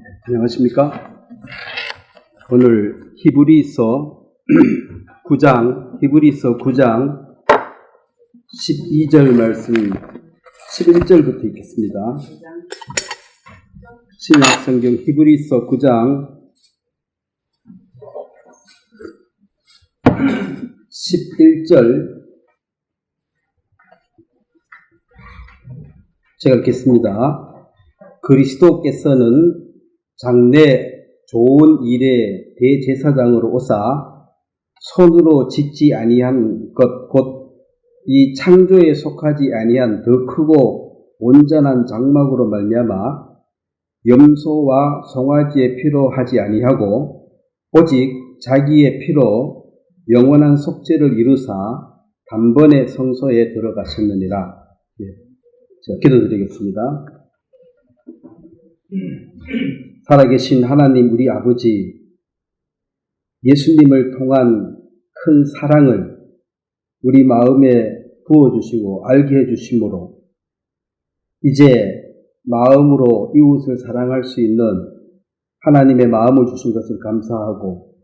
안녕하십니까? 오늘 히브리서 9장 12절 말씀 11절부터 읽겠습니다. 신약성경 히브리서 9장 11절 제가 읽겠습니다. 그리스도께서는 장래 좋은 일의 대제사장으로 오사 손으로 짓지 아니한 것 곧 이 창조에 속하지 아니한 더 크고 온전한 장막으로 말미암아 염소와 송아지의 피로 하지 아니하고 오직 자기의 피로 영원한 속죄를 이루사 단번에 성소에 들어가셨느니라. 제가 기도드리겠습니다. 살아계신 하나님 우리 아버지, 예수님을 통한 큰 사랑을 우리 마음에 부어주시고 알게 해주심으로 이제 마음으로 이웃을 사랑할 수 있는 하나님의 마음을 주신 것을 감사하고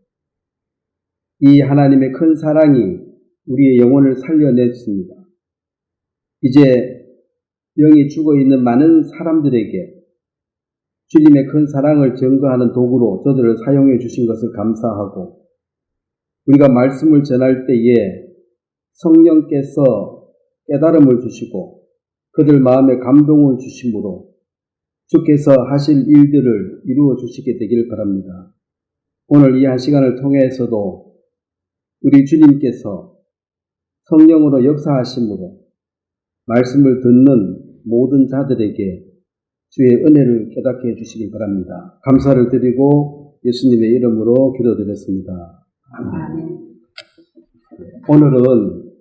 이 하나님의 큰 사랑이 우리의 영혼을 살려냈습니다. 이제 영이 죽어있는 많은 사람들에게 주님의 큰 사랑을 증거하는 도구로 저들을 사용해 주신 것을 감사하고 우리가 말씀을 전할 때에 성령께서 깨달음을 주시고 그들 마음에 감동을 주심으로 주께서 하실 일들을 이루어 주시게 되기를 바랍니다. 오늘 이 한 시간을 통해서도 우리 주님께서 성령으로 역사하심으로 말씀을 듣는 모든 자들에게 주의 은혜를 깨닫게 해주시길 바랍니다. 감사를 드리고 예수님의 이름으로 기도드렸습니다. 아멘. 오늘은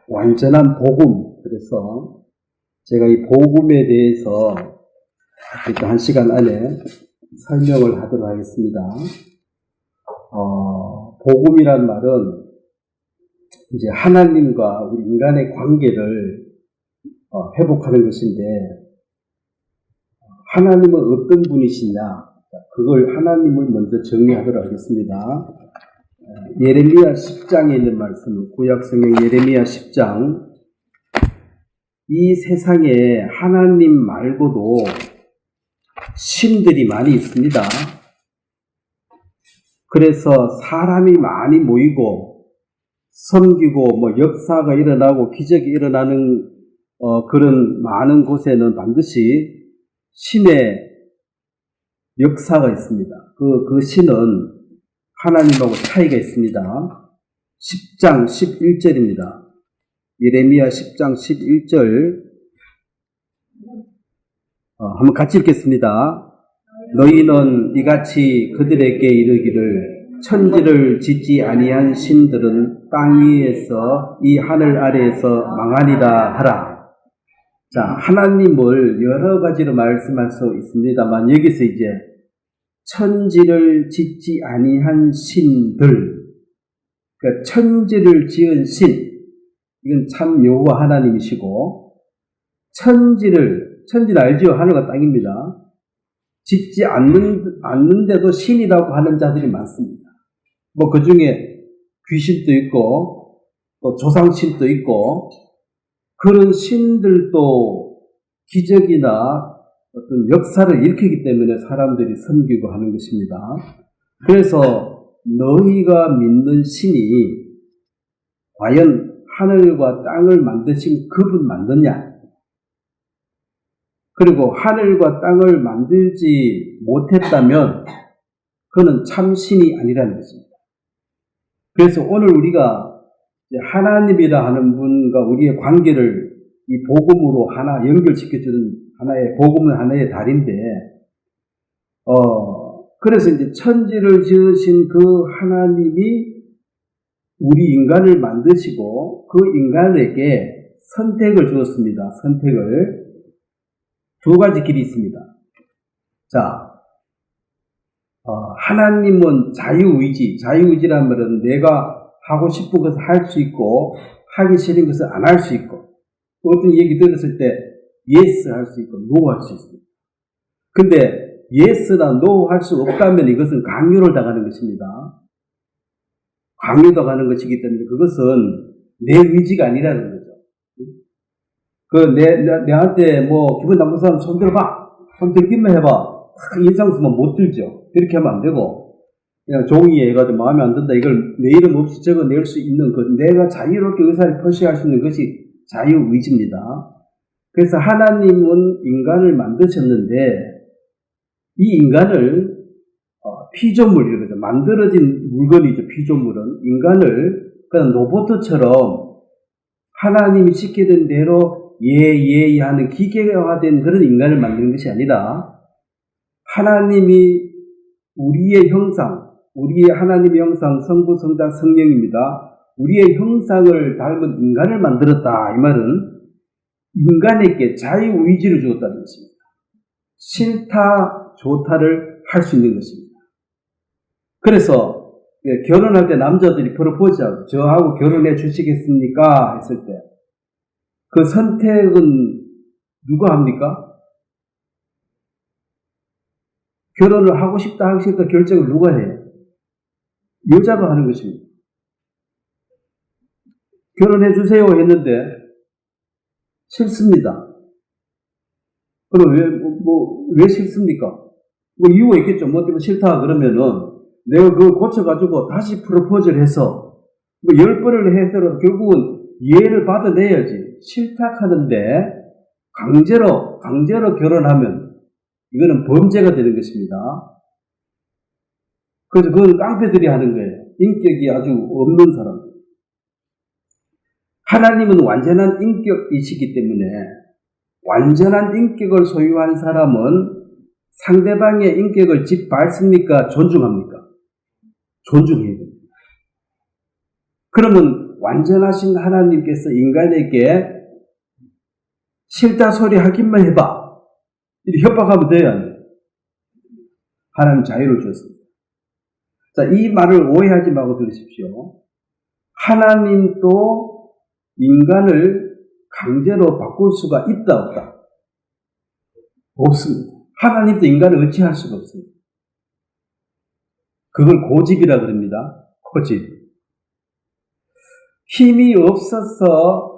완전한 복음, 그래서 제가 이 복음에 대해서 한 시간 안에 설명을 하도록 하겠습니다. 복음이란 말은 이제 하나님과 우리 인간의 관계를 회복하는 것인데 하나님은 어떤 분이시냐, 그걸 하나님을 먼저 정리하도록 하겠습니다. 예레미야 10장에 있는 말씀, 구약성경 예레미야 10장. 이 세상에 하나님 말고도 신들이 많이 있습니다. 그래서 사람이 많이 모이고 섬기고 역사가 일어나고 기적이 일어나는 그런 많은 곳에는 반드시 신의 역사가 있습니다. 그 신은 하나님하고 차이가 있습니다. 10장 11절입니다. 예레미야 10장 11절 한번 같이 읽겠습니다. 너희는 이같이 그들에게 이르기를 천지를 짓지 아니한 신들은 땅 위에서 이 하늘 아래에서 망하니라 하라. 자, 하나님을 여러 가지로 말씀할 수 있습니다만 여기서 이제 천지를 짓지 아니한 신들, 그러니까 천지를 지은 신, 이건 참 여호와 하나님이시고 천지를 알죠? 하늘과 땅입니다. 짓지 않는데도 신이라고 하는 자들이 많습니다. 그 중에 귀신도 있고 또 조상신도 있고 그런 신들도 기적이나 어떤 역사를 일으키기 때문에 사람들이 섬기고 하는 것입니다. 그래서 너희가 믿는 신이 과연 하늘과 땅을 만드신 그분 만드냐? 그리고 하늘과 땅을 만들지 못했다면 그는 참신이 아니라는 것입니다. 그래서 오늘 우리가 하나님이라 하는 분과 우리의 관계를 이 복음으로 하나 연결시켜주는 하나의 복음은 하나의 달인데, 그래서 이제 천지를 지으신 그 하나님이 우리 인간을 만드시고 그 인간에게 선택을 주었습니다. 선택을. 두 가지 길이 있습니다. 자, 하나님은 자유의지란 말은 내가 하고 싶은 것을 할 수 있고 하기 싫은 것을 안 할 수 있고 어떤 얘기 들었을 때 yes 할 수 있고 no 할 수 있습니다. 근데 yes나 no 할 수 없다면 이것은 강요를 당하는 것입니다. 강요당하는 것이기 때문에 그것은 내 의지가 아니라는 거죠. 내한테 뭐 기분 나쁜 사람 손 들어봐. 손 들기만 해봐. 인상 쓰면 못 들죠. 그렇게 하면 안 되고, 그냥 종이에 해가지고 마음에 안 든다. 이걸 내 이름 없이 적어낼 수 있는 것, 내가 자유롭게 의사를 표시할 수 있는 것이 자유의지입니다. 그래서 하나님은 인간을 만드셨는데, 이 인간을 피조물이거든요. 만들어진 물건이죠. 피조물은 인간을 그냥 로봇처럼 하나님이 시키던 대로 예 하는 기계화된 그런 인간을 만드는 것이 아니라 하나님이 우리의 형상, 우리의 하나님의 형상, 성부, 성자, 성령입니다. 우리의 형상을 닮은 인간을 만들었다. 이 말은 인간에게 자유의지를 주었다는 것입니다. 싫다, 좋다를 할 수 있는 것입니다. 그래서 결혼할 때 남자들이 프로포즈하고 저하고 결혼해 주시겠습니까? 했을 때 그 선택은 누가 합니까? 결혼을 하고 싶다 하기 싫다 결정을 누가 해요? 여자가 하는 것입니다. 결혼해 주세요 했는데 싫습니다. 그럼 왜 싫습니까? 뭐 이유가 있겠죠. 뭐 때문에 싫다 그러면은 내가 그걸 고쳐가지고 다시 프로포즈를 해서 뭐 10번을 해서라도 결국은 이해를 받아내야지. 싫다 하는데 강제로 결혼하면 이거는 범죄가 되는 것입니다. 그래서 그건 깡패들이 하는 거예요. 인격이 아주 없는 사람들. 하나님은 완전한 인격이시기 때문에 완전한 인격을 소유한 사람은 상대방의 인격을 짓밟습니까? 존중합니까? 존중해야 됩니다. 그러면 완전하신 하나님께서 인간에게 싫다 소리 하기만 해봐. 이렇게 협박하면 돼요. 하나님 자유를 주었습니다. 자, 이 말을 오해하지 말고 들으십시오. 하나님도 인간을 강제로 바꿀 수가 있다, 없다? 없습니다. 하나님도 인간을 의지할 수가 없습니다. 그걸 고집이라 그럽니다. 고집. 힘이 없어서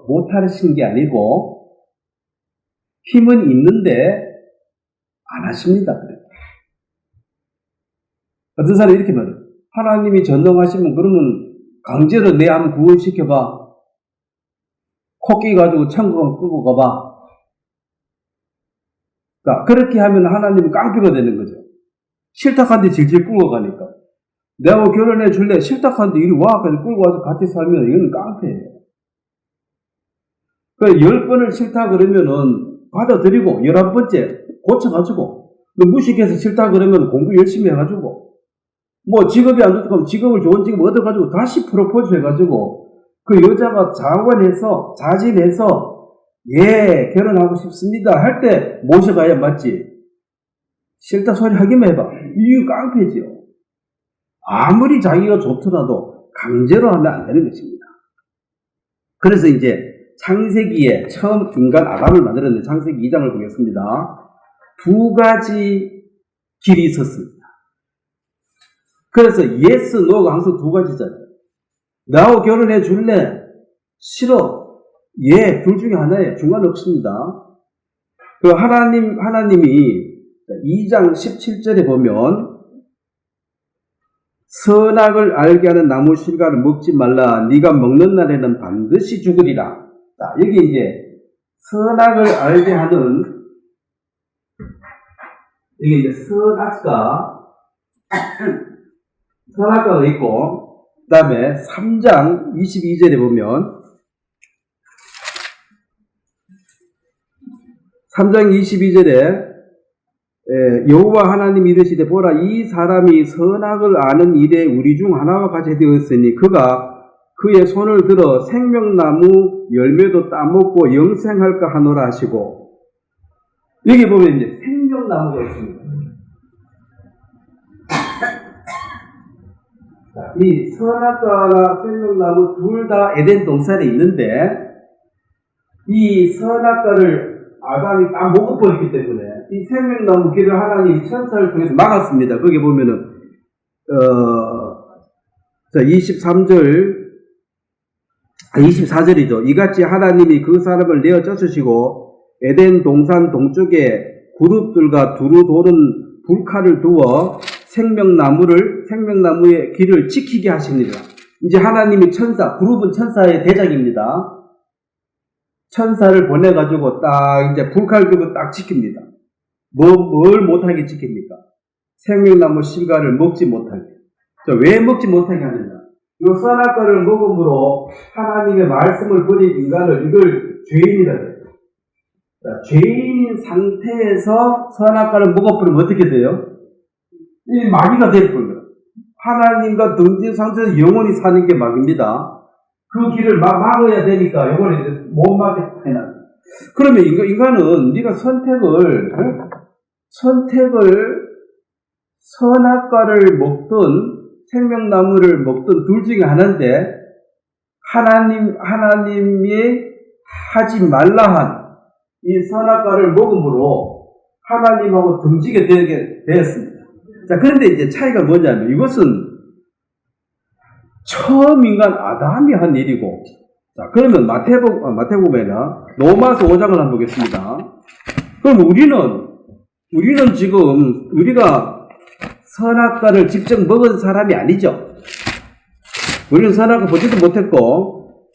못하시는 게 아니고 힘은 있는데 안 하십니다. 그래요. 어떤 사람이 이렇게 말해요. 하나님이 전능하시면 그러면 강제로 내 암 구원시켜봐. 코끼리 가지고 천국을 끄고 가봐. 자, 그렇게 하면 하나님은 깡패가 되는 거죠. 싫다 한데 질질 끌고 가니까. 내가 결혼해 줄래? 싫다 한데 이리 와. 그래서 끌고 와서 같이 살면 이거는 깡패예요. 그래서 10번을 싫다 그러면은 받아들이고 11번째 고쳐가지고 너 무식해서 싫다 그러면 공부 열심히 해가지고 뭐 직업이 안 좋다 그러면 직업을 좋은 직업 얻어가지고 다시 프로포즈 해가지고 그 여자가 자진해서 예 결혼하고 싶습니다 할 때 모셔가야 맞지. 싫다 소리 하기만 해봐. 이거 깡패지요. 아무리 자기가 좋더라도 강제로 하면 안 되는 것입니다. 그래서 이제 창세기에 처음 인간 아담을 만들었는데 창세기 2장을 보겠습니다. 두 가지 길이 있었습니다. 그래서 yes, no가 항상 두 가지잖아요. 나하고 결혼해 줄래? 싫어. 예, 둘 중에 하나예요. 중간 없습니다. 그 하나님이 2장 17절에 보면 선악을 알게 하는 나무 실과를 먹지 말라. 네가 먹는 날에는 반드시 죽으리라. 자, 여기 이제 선악을 알게 하는 이게 이제 선악과가 있고 그 다음에 3장 22절에 보면 3장 22절에 여호와 하나님이 이르시되 보라 이 사람이 선악을 아는 일에 우리 중 하나와 같이 되었으니 그가 그의 손을 들어 생명나무 열매도 따먹고 영생할까 하노라 하시고 여기 보면 이제 생명나무가 있습니다. 이 선악과나 생명나무 둘 다 에덴 동산에 있는데 이 선악과를 아담이 딱 먹어버렸기 때문에 이 생명나무 길을 하나님이 천사를 통해서 막았습니다. 거기 보면은 24절이죠. 이같이 하나님이 그 사람을 내어 쫓으시고 에덴 동산 동쪽에 그룹들과 두루 도는 불칼을 두어 생명나무의 길을 지키게 하십니다. 이제 하나님이 그룹은 천사의 대장입니다. 천사를 보내가지고 딱 이제 불칼 들고 딱 지킵니다. 뭘 못하게 지킵니까? 생명나무 실과를 먹지 못하게. 왜 먹지 못하게 하느냐? 이 선악과를 먹음으로 하나님의 말씀을 버린 인간을 이걸 죄인이라 해요. 죄인인 상태에서 선악과를 먹어버리면 어떻게 돼요? 이 마귀가 되어버려요. 하나님과 등진 상태에서 영원히 사는 게 마귀입니다. 그 길을 막아야 되니까 영원히 못 막게 해놔. 그러면 인간은 네가 선택을 선악과를 먹든 생명나무를 먹든 둘 중에 하나인데 하나님이 하지 말라 한 이 선악과를 먹음으로 하나님하고 등지게 되게 되었습니다. 자, 그런데 이제 차이가 뭐냐면 이것은 처음 인간 아담이 한 일이고, 자, 그러면 마태복음에는 로마서 5장을 한번 보겠습니다. 그럼 우리는 지금 우리가 선악과를 직접 먹은 사람이 아니죠. 우리는 선악과 보지도 못했고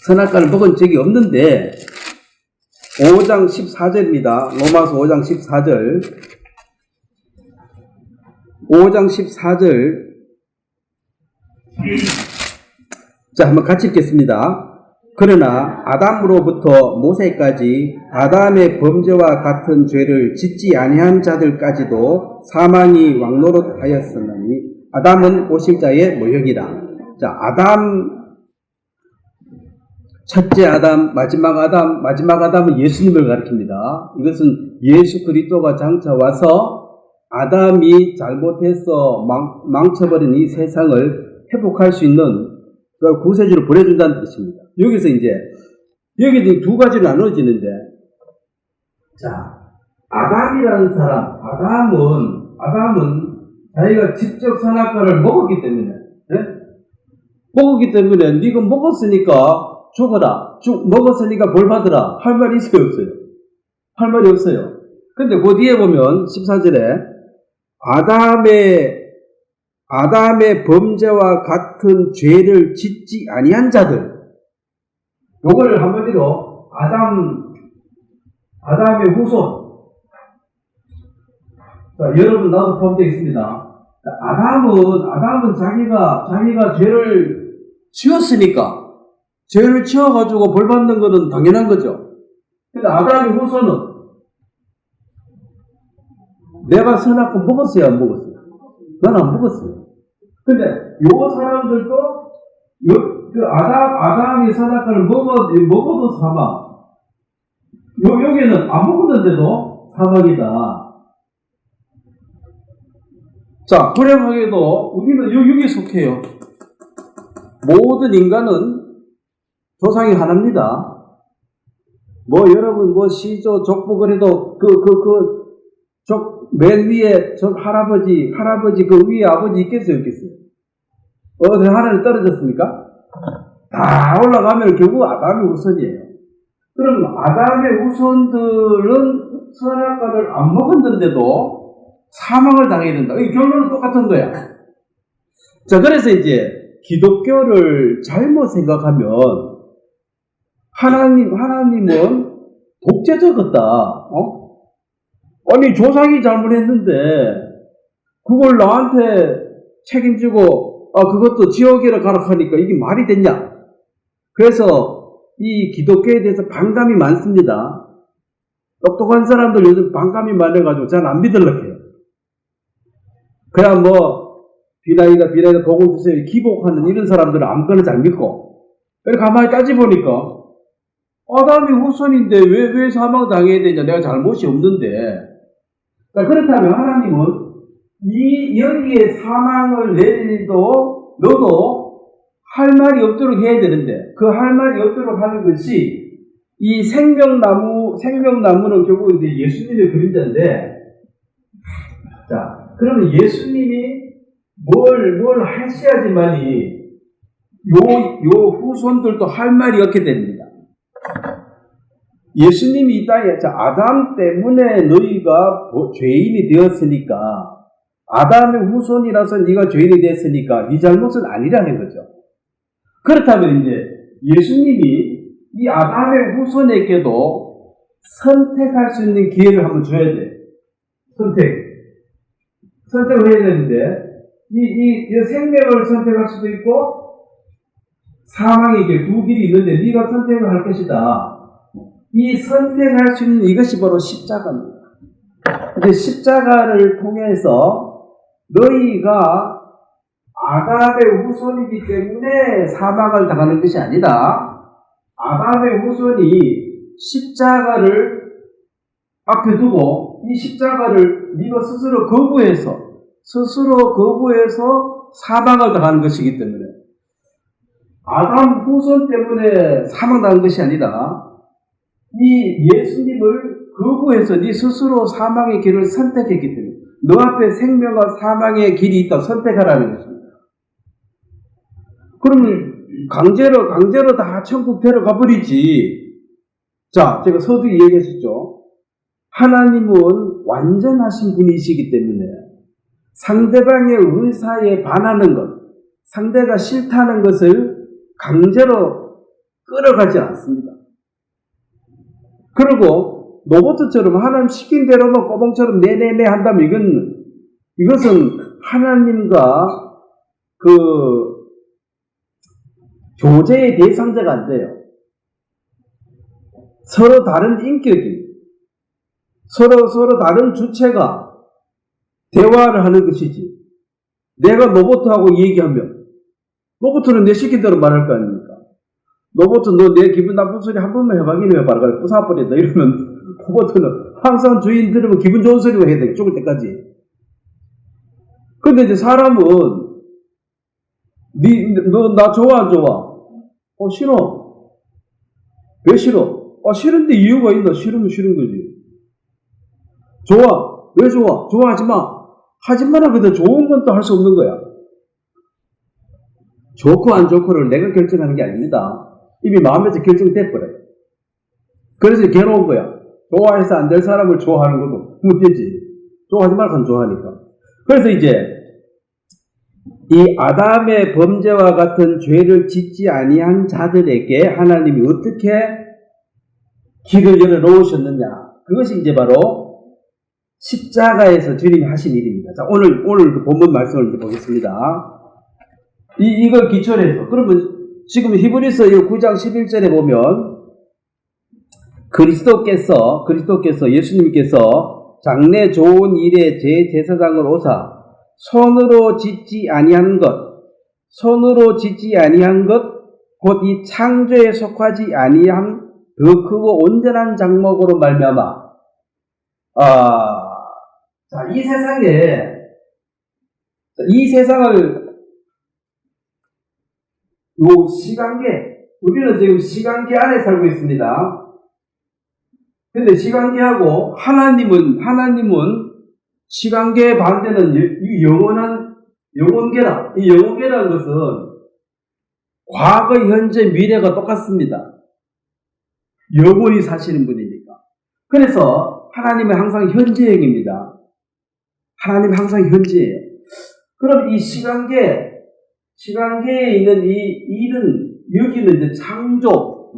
선악과를 먹은 적이 없는데 5장 14절입니다. 로마서 5장 14절. 5장 14절. 자, 한번 같이 읽겠습니다. 그러나 아담으로부터 모세까지 아담의 범죄와 같은 죄를 짓지 아니한 자들까지도 사망이 왕노릇하였으니 아담은 오실자의 모형이라. 자, 첫째 아담, 마지막 아담은 예수님을 가리킵니다. 이것은 예수 그리스도가 장차 와서 아담이 잘못해서 망쳐버린 이 세상을 회복할 수 있는 그걸 구세주로 보내준다는 뜻입니다. 여기서 여기 두 가지로 나눠지는데, 자, 아담이라는 사람, 아담은 자기가 직접 선악과를 먹었기 때문에, 네가 먹었으니까 죽어라. 먹었으니까 벌 받으라. 할 말이 있어요, 없어요? 할 말이 없어요. 근데 그 뒤에 보면 14절에 아담의 범죄와 같은 죄를 짓지 아니한 자들. 요걸 한마디로 아담의 후손. 자, 여러분 나도 포함되어 있습니다. 아담은 자기가 죄를 지었으니까 죄를 지어가지고 벌 받는 것은 당연한 거죠. 근데 아담의 후손은 내가 선악과 먹었어요, 안 먹었어요? 난 안 먹었어요. 근데 요 사람들도 아담이 선악과를 먹어도 사망. 여기는 안 먹었는데도 사망이다. 자, 불행하게도 우리는 여기에 속해요. 모든 인간은 조상이 하나입니다. 여러분, 시조, 족보, 그래도, 맨 위에, 할아버지, 그 위에 아버지 있겠어요, 없겠어요? 어디 하나님 떨어졌습니까? 다 올라가면 결국 아담의 후손이에요. 그럼 아담의 후손들은 선악과를 안 먹었는데도 사망을 당해야 된다. 이 결론은 똑같은 거야. 자, 그래서 이제 기독교를 잘못 생각하면 하나님은 독재적이다. 아니, 조상이 잘못했는데 그걸 나한테 책임지고 그것도 지옥이라 가라 하니까 이게 말이 됐냐? 그래서 이 기독교에 대해서 반감이 많습니다. 똑똑한 사람들 요즘 반감이 많아가지고 잘 안 믿으려고 해요. 그냥 비나이다 복을 주세요 기복하는 이런 사람들은 아무거나 잘 믿고, 가만히 따져보니까 아담이 후손인데 왜 사망당해야 되냐? 내가 잘못이 없는데. 그렇다면 하나님은 여기에 사망을 내리도 너도 할 말이 없도록 해야 되는데, 그 할 말이 없도록 하는 것이 이 생명나무는 결국 이제 예수님의 그림자인데, 자, 그러면 예수님이 뭘 하셔야지만이 요 후손들도 할 말이 없게 됩니다. 예수님이 이 땅에, 자, 아담 때문에 너희가 죄인이 되었으니까, 아담의 후손이라서 네가 죄인이 됐으니까 네 잘못은 아니라는 거죠. 그렇다면 이제 예수님이 이 아담의 후손에게도 선택할 수 있는 기회를 한번 줘야 돼. 선택을 해야 되는데, 이 생명을 선택할 수도 있고, 사망의 길, 두 길이 있는데, 네가 선택을 할 것이다. 이 선택할 수 있는 이것이 바로 십자가입니다. 이제 십자가를 통해서 너희가 아담의 후손이기 때문에 사망을 당하는 것이 아니라, 아담의 후손이 십자가를 앞에 두고 이 십자가를 네가 스스로 거부해서 사망을 당하는 것이기 때문에, 아담 후손 때문에 사망당한 것이 아니라 이 예수님을 거부해서 네 스스로 사망의 길을 선택했기 때문에, 너 앞에 생명과 사망의 길이 있다 선택하라는 것입니다. 그러면 강제로 다 천국 데려가 버리지. 자, 제가 서두에 얘기했었죠. 하나님은 완전하신 분이시기 때문에 상대방의 의사에 반하는 것, 상대가 싫다는 것을 강제로 끌어가지 않습니다. 그리고 로봇처럼 하나님 시킨 대로만 꼬봉처럼 네네네 한다면 이것은 하나님과 교제의 대상자가 안 돼요. 서로 다른 인격이, 서로 다른 주체가 대화를 하는 것이지. 내가 로봇하고 얘기하면 로봇은 내 시킨 대로 말할 거 아닙니까? 로봇은 너 내 기분 나쁜 소리 한 번만 해봐기는 왜 말을 부숴버린다 이러면, 로봇은 항상 주인 들으면 기분 좋은 소리가 해야 돼, 죽을 때까지. 근데 이제 사람은 너 나 좋아 안 좋아? 싫어. 왜 싫어? 싫은데 이유가 있나? 싫으면 싫은 거지. 좋아. 왜 좋아? 좋아하지 마. 하지만 하거든 좋은 건 또 할 수 없는 거야. 좋고 안 좋고를 내가 결정하는 게 아닙니다. 이미 마음에서 결정돼 버려요. 그래서 괴로운 거야. 좋아해서 안 될 사람을 좋아하는 것도 문제지. 좋아하지 말고 좋아하니까. 그래서 이제 이 아담의 범죄와 같은 죄를 짓지 아니한 자들에게 하나님이 어떻게 길을 열어놓으셨느냐. 그것이 이제 바로 십자가에서 주님이 하신 일입니다. 자, 오늘 그 본문 말씀을 이제 보겠습니다. 이걸 기초로 해서, 그러면 지금 히브리서 9장 11절에 보면 그리스도께서 예수님께서 장래 좋은 일에 제사장을 오사 손으로 짓지 아니한 것, 곧 이 창조에 속하지 아니한 더 크고 온전한 장목으로 말미암아. 자, 이 세상을 요 시간계, 우리는 지금 시간계 안에 살고 있습니다. 근데 시간계하고 하나님은 시간계의 반대는 이 영원계라. 이 영원계라는 것은 과거, 현재, 미래가 똑같습니다. 영원히 사시는 분이니까. 그래서 하나님은 항상 현재형입니다. 하나님 항상 현재예요. 그럼 이 시간계에 있는 이 일은, 여기는 이제 창조,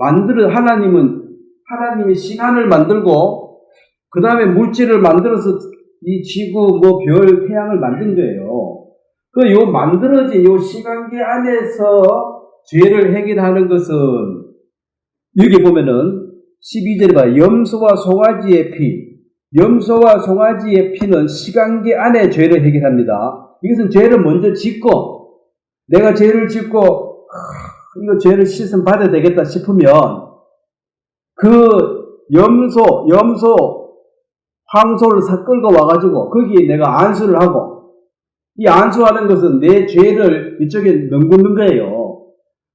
하나님이 시간을 만들고, 그 다음에 물질을 만들어서 이 지구, 별, 태양을 만든 거예요. 요 만들어진 요 시간계 안에서 죄를 해결하는 것은, 여기 보면은 12절에 봐요. 염소와 송아지의 피는 시간계 안에 죄를 해결합니다. 이것은 죄를 먼저 짓고, 내가 죄를 짓고 이거 죄를 씻음 받아야 되겠다 싶으면 그 황소를 끌고 와가지고 거기에 내가 안수를 하고, 이 안수하는 것은 내 죄를 이쪽에 넘기는 거예요.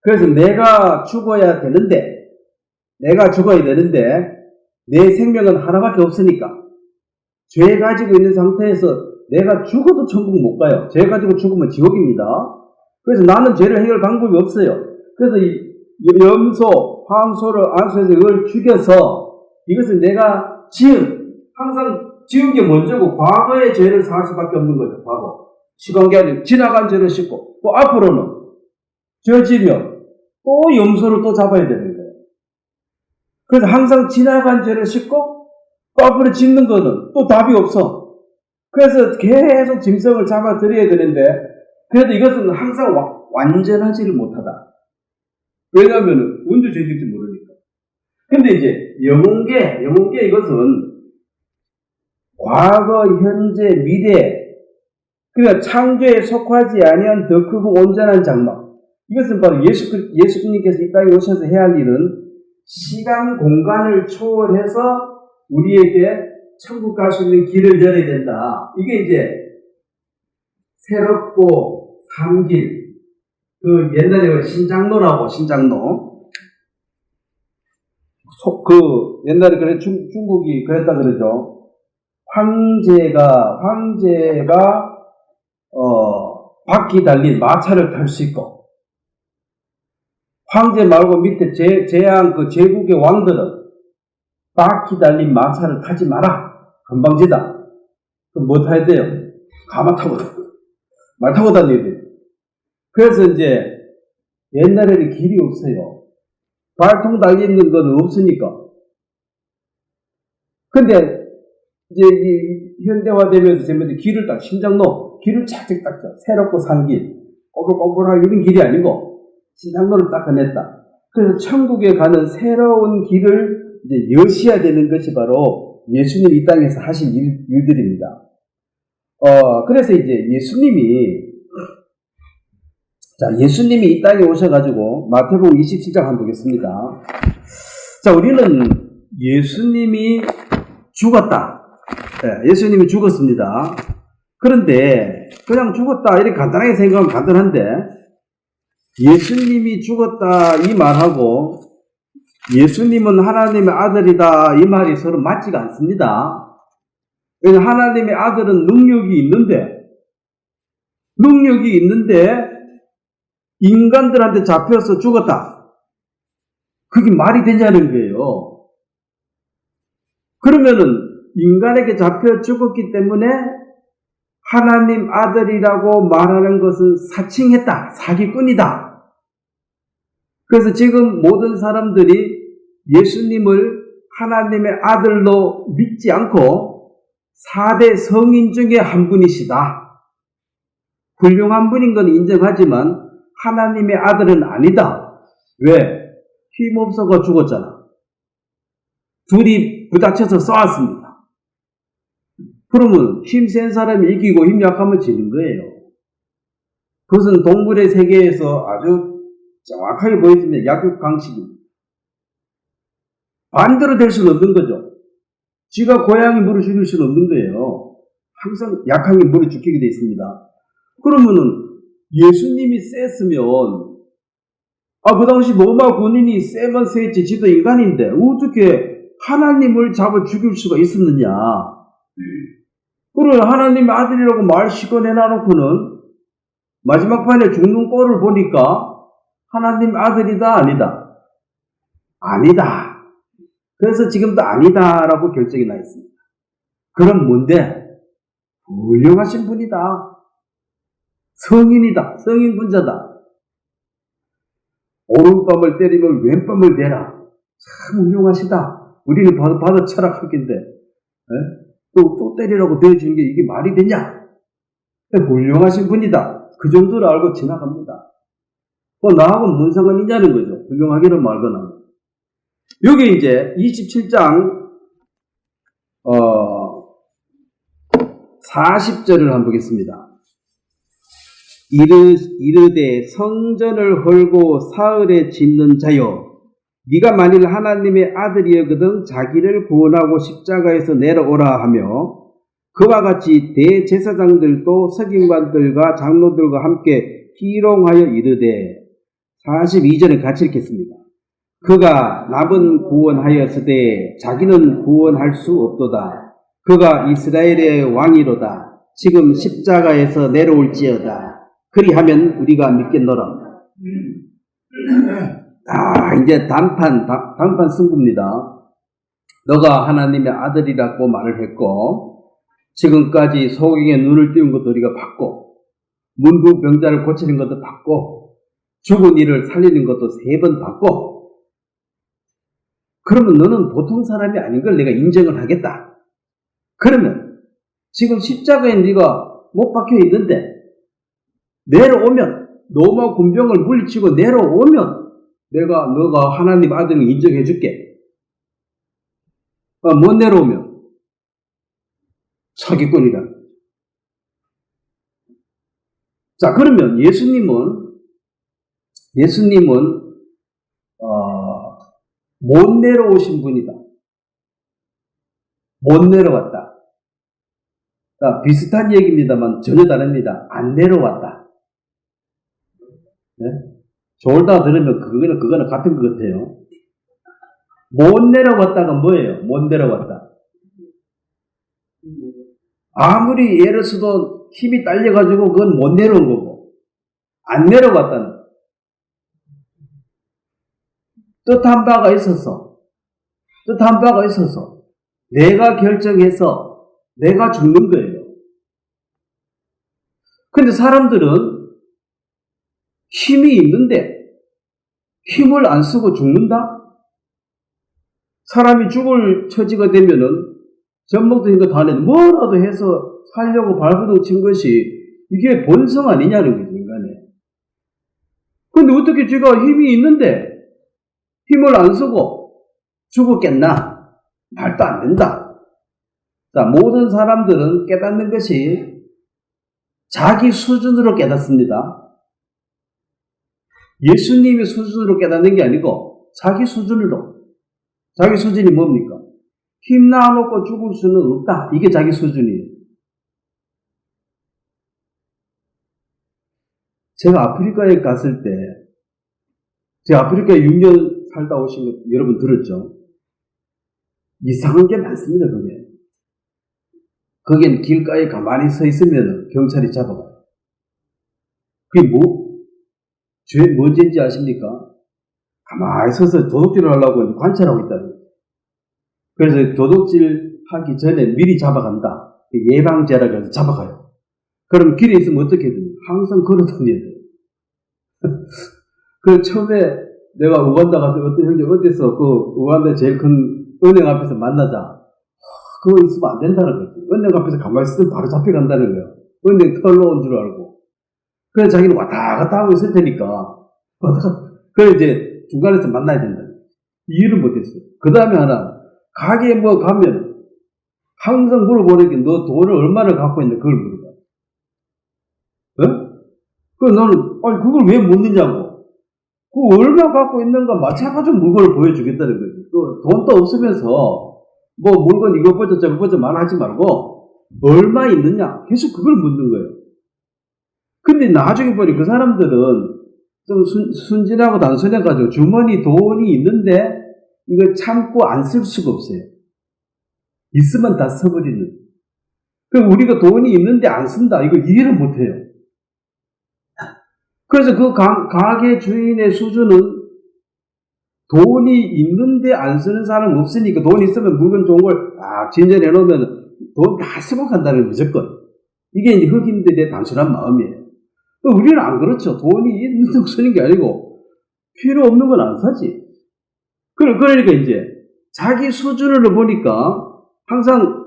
그래서 내가 죽어야 되는데 내가 죽어야 되는데 내 생명은 하나밖에 없으니까 죄 가지고 있는 상태에서 내가 죽어도 천국 못 가요. 죄 가지고 죽으면 지옥입니다. 그래서 나는 죄를 해결 방법이 없어요. 그래서 이 염소, 황소를 안수해서 이걸 죽여서 이것은 내가 항상 지은 게 먼저고 과거의 죄를 살 수밖에 없는 거죠. 과거. 시간이 아니라 지나간 죄를 씻고 또 앞으로는 죄 지면 또 염소를 또 잡아야 되는 거예요. 그래서 항상 지나간 죄를 씻고 또 앞으로 짓는 거는 또 답이 없어. 그래서 계속 짐승을 잡아들여야 되는데 그래도 이것은 항상 완전하지를 못하다. 왜냐하면 언제 죄질지 모르니까. 근데 이제 영혼계 이것은 과거, 현재, 미래, 그러니까 창조에 속하지 아니한 더 크고 온전한 장막. 이것은 바로 예수님께서 이 땅에 오셔서 해야 할 일은 시간, 공간을 초월해서 우리에게 천국 갈 수 있는 길을 열어야 된다. 이게 이제 새롭고 산 길. 그 옛날에 신장로라고, 신장로. 옛날에 그래, 중국이 그랬다 그러죠. 황제가, 바퀴 달린 마차를 탈 수 있고, 황제 말고 밑에 제국의 왕들은 바퀴 달린 마차를 타지 마라. 건방지다. 그럼 뭐 타야 돼요? 가마 타고, 말 타고 다녀야 돼요. 그래서 이제 옛날에는 길이 없어요. 발통 달리는 건 없으니까. 근데 이제 현대화되면서 길을 딱 신장로 길을 착착 닦죠. 새롭고 산 길, 꼬불꼬불한 이런 길이 아니고 신장로를 닦아냈다. 그래서 천국에 가는 새로운 길을 이제 여셔야 되는 것이 바로 예수님 이 땅에서 하신 일들입니다. 그래서 이제 예수님이 이 땅에 오셔가지고 마태복음 27장 한번 보겠습니다. 자, 우리는 예수님이 죽었다. 네, 예수님이 죽었습니다. 그런데 그냥 죽었다 이렇게 간단하게 생각하면 간단한데 예수님이 죽었다 이 말하고 예수님은 하나님의 아들이다 이 말이 서로 맞지가 않습니다. 왜냐하면 하나님의 아들은 능력이 있는데 인간들한테 잡혀서 죽었다. 그게 말이 되냐는 거예요. 그러면은 인간에게 잡혀 죽었기 때문에 하나님 아들이라고 말하는 것은 사칭했다. 사기꾼이다. 그래서 지금 모든 사람들이 예수님을 하나님의 아들로 믿지 않고 4대 성인 중에 한 분이시다. 훌륭한 분인 건 인정하지만 하나님의 아들은 아니다. 왜? 힘없어가 죽었잖아. 둘이 부딪혀서 싸웠습니다. 그러면 힘센 사람이 이기고 힘 약하면 지는 거예요. 그것은 동물의 세계에서 아주 정확하게 보여지는 약육강식입니다. 반대로 될 수는 없는 거죠. 쥐가 고양이 물을 죽일 수는 없는 거예요. 항상 약한 게 물을 죽이게 되어 있습니다. 그러면은 예수님이 셌으면 그 당시 로마 군인이 세면 세했지 지도 인간인데 어떻게 하나님을 잡아 죽일 수가 있었느냐. 그러면 하나님의 아들이라고 말 시커 내놔놓고는 마지막 판에 죽는 꼴을 보니까 하나님 아들이다 아니다? 아니다. 그래서 지금도 아니다라고 결정이 나 있습니다. 그럼 뭔데? 훌륭하신 분이다. 성인이다. 성인분자다. 오른밤을 때리면 왼밤을 내라. 참 훌륭하시다. 우리는 받아 철학하긴데 또 때리라고 되어주는 게 이게 말이 되냐? 훌륭하신 분이다. 그 정도로 알고 지나갑니다. 나하고 무슨 상관이 있냐는 거죠. 훌륭하기는 말거나. 여기 이제 27장 40절을 한번 보겠습니다. 이르되 성전을 헐고 사흘에 짓는 자여 네가 만일 하나님의 아들이거든 자기를 구원하고 십자가에서 내려오라 하며 그와 같이 대제사장들도 서기관들과 장로들과 함께 희롱하여 이르되 42절을 같이 읽겠습니다. 그가 남은 구원하였으되 자기는 구원할 수 없도다. 그가 이스라엘의 왕이로다. 지금 십자가에서 내려올지어다. 그리하면 우리가 믿겠노라. 이제 단판 승부입니다. 너가 하나님의 아들이라고 말을 했고, 지금까지 소경의 눈을 띄운 것도 우리가 봤고, 문부병자를 고치는 것도 봤고, 죽은 이를 살리는 것도 3번 봤고, 그러면 너는 보통 사람이 아닌 걸 내가 인정을 하겠다. 그러면 지금 십자가에 네가 못 박혀 있는데 내려오면, 로마 군병을 물리치고 내려오면 너가 하나님 아들을 인정해 줄게. 못 내려오면 사기꾼이다. 자, 그러면 예수님은 못 내려오신 분이다. 못 내려왔다. 자, 비슷한 얘기입니다만 전혀 다릅니다. 안 내려왔다. 네? 졸다 들으면 그거는 같은 것 같아요. 못 내려왔다가 뭐예요? 못 내려왔다. 아무리 애를 써도 힘이 딸려가지고 그건 못 내려온 거고, 안 내려왔다는 뜻한 바가 있어서 내가 결정해서 내가 죽는 거예요. 근데 사람들은 힘이 있는데 힘을 안 쓰고 죽는다? 사람이 죽을 처지가 되면은 젖먹도 힘도 다 내는 뭐라도 해서 살려고 발버둥 친 것이 이게 본성 아니냐는 거죠, 인간에. 근데 어떻게 제가 힘이 있는데 힘을 안 쓰고 죽었겠나? 말도 안 된다. 자, 모든 사람들은 깨닫는 것이 자기 수준으로 깨닫습니다. 예수님의 수준으로 깨닫는 게 아니고 자기 수준으로. 자기 수준이 뭡니까? 힘 나눠놓고 죽을 수는 없다. 이게 자기 수준이에요. 제가 아프리카에 갔을 때, 제가 아프리카에 6년 살다 오신 거 여러분 들었죠? 이상한 게 많습니다, 그게. 거긴 길가에 가만히 서 있으면 경찰이 잡아가요. 그게 뭔 죄인지 아십니까? 가만히 서서 도둑질을 하려고 관찰하고 있다는 거예요. 그래서 도둑질 하기 전에 미리 잡아간다. 예방죄라고 해서 잡아가요. 그럼 길에 있으면 어떻게 돼요? 항상 걸어 다녀야 돼요. 그 처음에 내가 우간다 가서 어떤 형제 어디서 그 우간다 제일 큰 은행 앞에서 만나자. 그거 있으면 안 된다는 거지. 은행 앞에서 가만히 있으면 바로 잡혀간다는 거야. 은행 털로 온 줄 알고. 그래서 자기는 왔다 갔다 하고 있을 테니까. 그래 이제 중간에서 만나야 된다. 이해를 못했어요. 그 다음에 하나, 가게에 가면 항상 물어보는 게 너 돈을 얼마나 갖고 있는데 그걸 물어봐. 어? 그래서 나는, 그걸 왜 묻느냐고. 그 얼마 갖고 있는가 마찬가지로 물건을 보여주겠다는 거지. 그 돈도 없으면서 물건 이거 보자 저거 보자 말하지 말고 얼마 있느냐 계속 그걸 묻는 거예요. 근데 나중에 보니 그 사람들은 좀 순진하고 단순해가지고 주머니 돈이 있는데 이걸 참고 안 쓸 수가 없어요. 있으면 다 써버리는. 그럼 우리가 돈이 있는데 안 쓴다 이거 이해를 못해요. 그래서 그 가게 주인의 수준은 돈이 있는데 안 쓰는 사람 없으니까 돈 있으면 물건 좋은 걸 딱 진전해 놓으면 돈 다 쓰고 간다는 무조건. 이게 이제 흑인들의 단순한 마음이에요. 우리는 안 그렇죠. 돈이 있는 쓰는 게 아니고 필요 없는 건 안 사지. 그러니까 이제 자기 수준으로 보니까 항상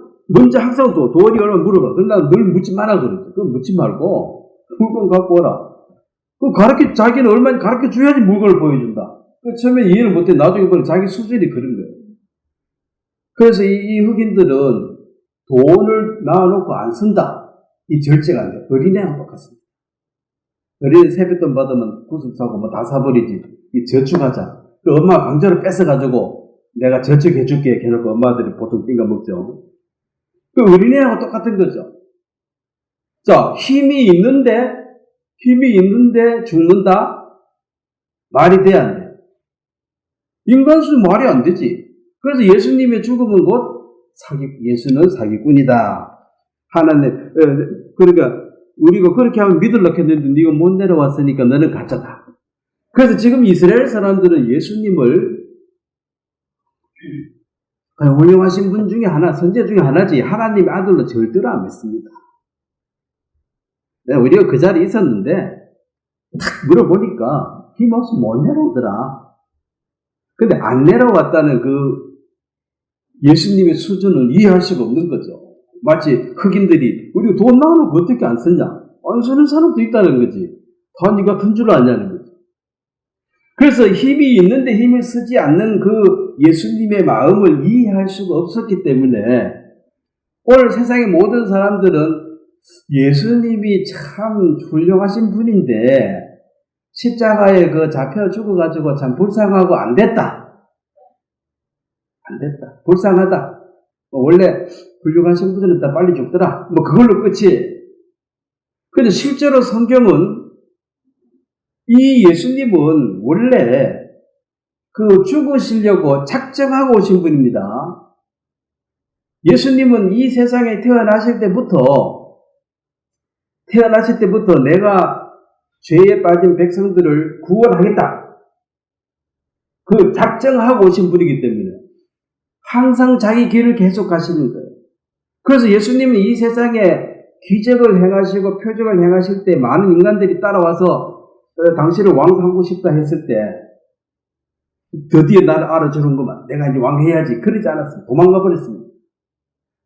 또 돈이 얼마 물어봐. 그럼 난 늘 묻지 마라 그러지. 그럼 묻지 말고 물건 갖고 오라. 자기는 얼마나 가르쳐 줘야지 물건을 보여준다. 처음에 이해를 못해. 나중에 보면 자기 수준이 그런 거예요. 그래서 이 흑인들은 돈을 놔놓고 안 쓴다. 이 절제가 안 돼. 어린애랑 똑같습니다. 어린애 세뱃돈 받으면 구슬 사고 다 사버리지. 이 저축하자. 그 엄마가 강제로 뺏어가지고 내가 저축해줄게. 해놓고 엄마들이 보통 띵가 먹죠. 그 어린애하고 똑같은 거죠. 자, 힘이 있는데 죽는다? 말이 돼, 안 돼? 인간수 말이 안 되지. 그래서 예수님의 죽음은 곧 예수는 사기꾼이다. 하나님, 그러니까 우리가 그렇게 하면 믿으려고 했는데 네가 못 내려왔으니까 너는 가짜다. 그래서 지금 이스라엘 사람들은 예수님을 훌륭하신 분 중에 하나, 선제 중에 하나지 하나님의 아들로 절대로 안 믿습니다. 우리가 그 자리에 있었는데 탁 물어보니까 힘없어 못 내려오더라. 근데 안 내려왔다는 그 예수님의 수준을 이해할 수가 없는 거죠. 마치 흑인들이 우리가 돈 나오는 거 어떻게 안 쓰냐? 안 쓰는 사람도 있다는 거지. 다 네가 큰 줄 아냐는 거지. 그래서 힘이 있는데 힘을 쓰지 않는 그 예수님의 마음을 이해할 수가 없었기 때문에 오늘 세상의 모든 사람들은 예수님이 참 훌륭하신 분인데 십자가에 그 잡혀 죽어가지고 참 불쌍하고 안 됐다. 안 됐다. 불쌍하다. 원래 훌륭하신 분들은 다 빨리 죽더라. 그걸로 끝이. 근데 실제로 성경은 이 예수님은 원래 그 죽으시려고 작정하고 오신 분입니다. 예수님은 이 세상에 태어나실 때부터 내가 죄에 빠진 백성들을 구원하겠다. 그 작정하고 오신 분이기 때문에 항상 자기 길을 계속 가시는 거예요. 그래서 예수님은 이 세상에 기적을 행하시고 표적을 행하실 때 많은 인간들이 따라와서 당신을 왕 삼고 싶다 했을 때 드디어 나를 알아주는구만. 내가 이제 왕 해야지. 그러지 않았어요. 도망가 버렸습니다.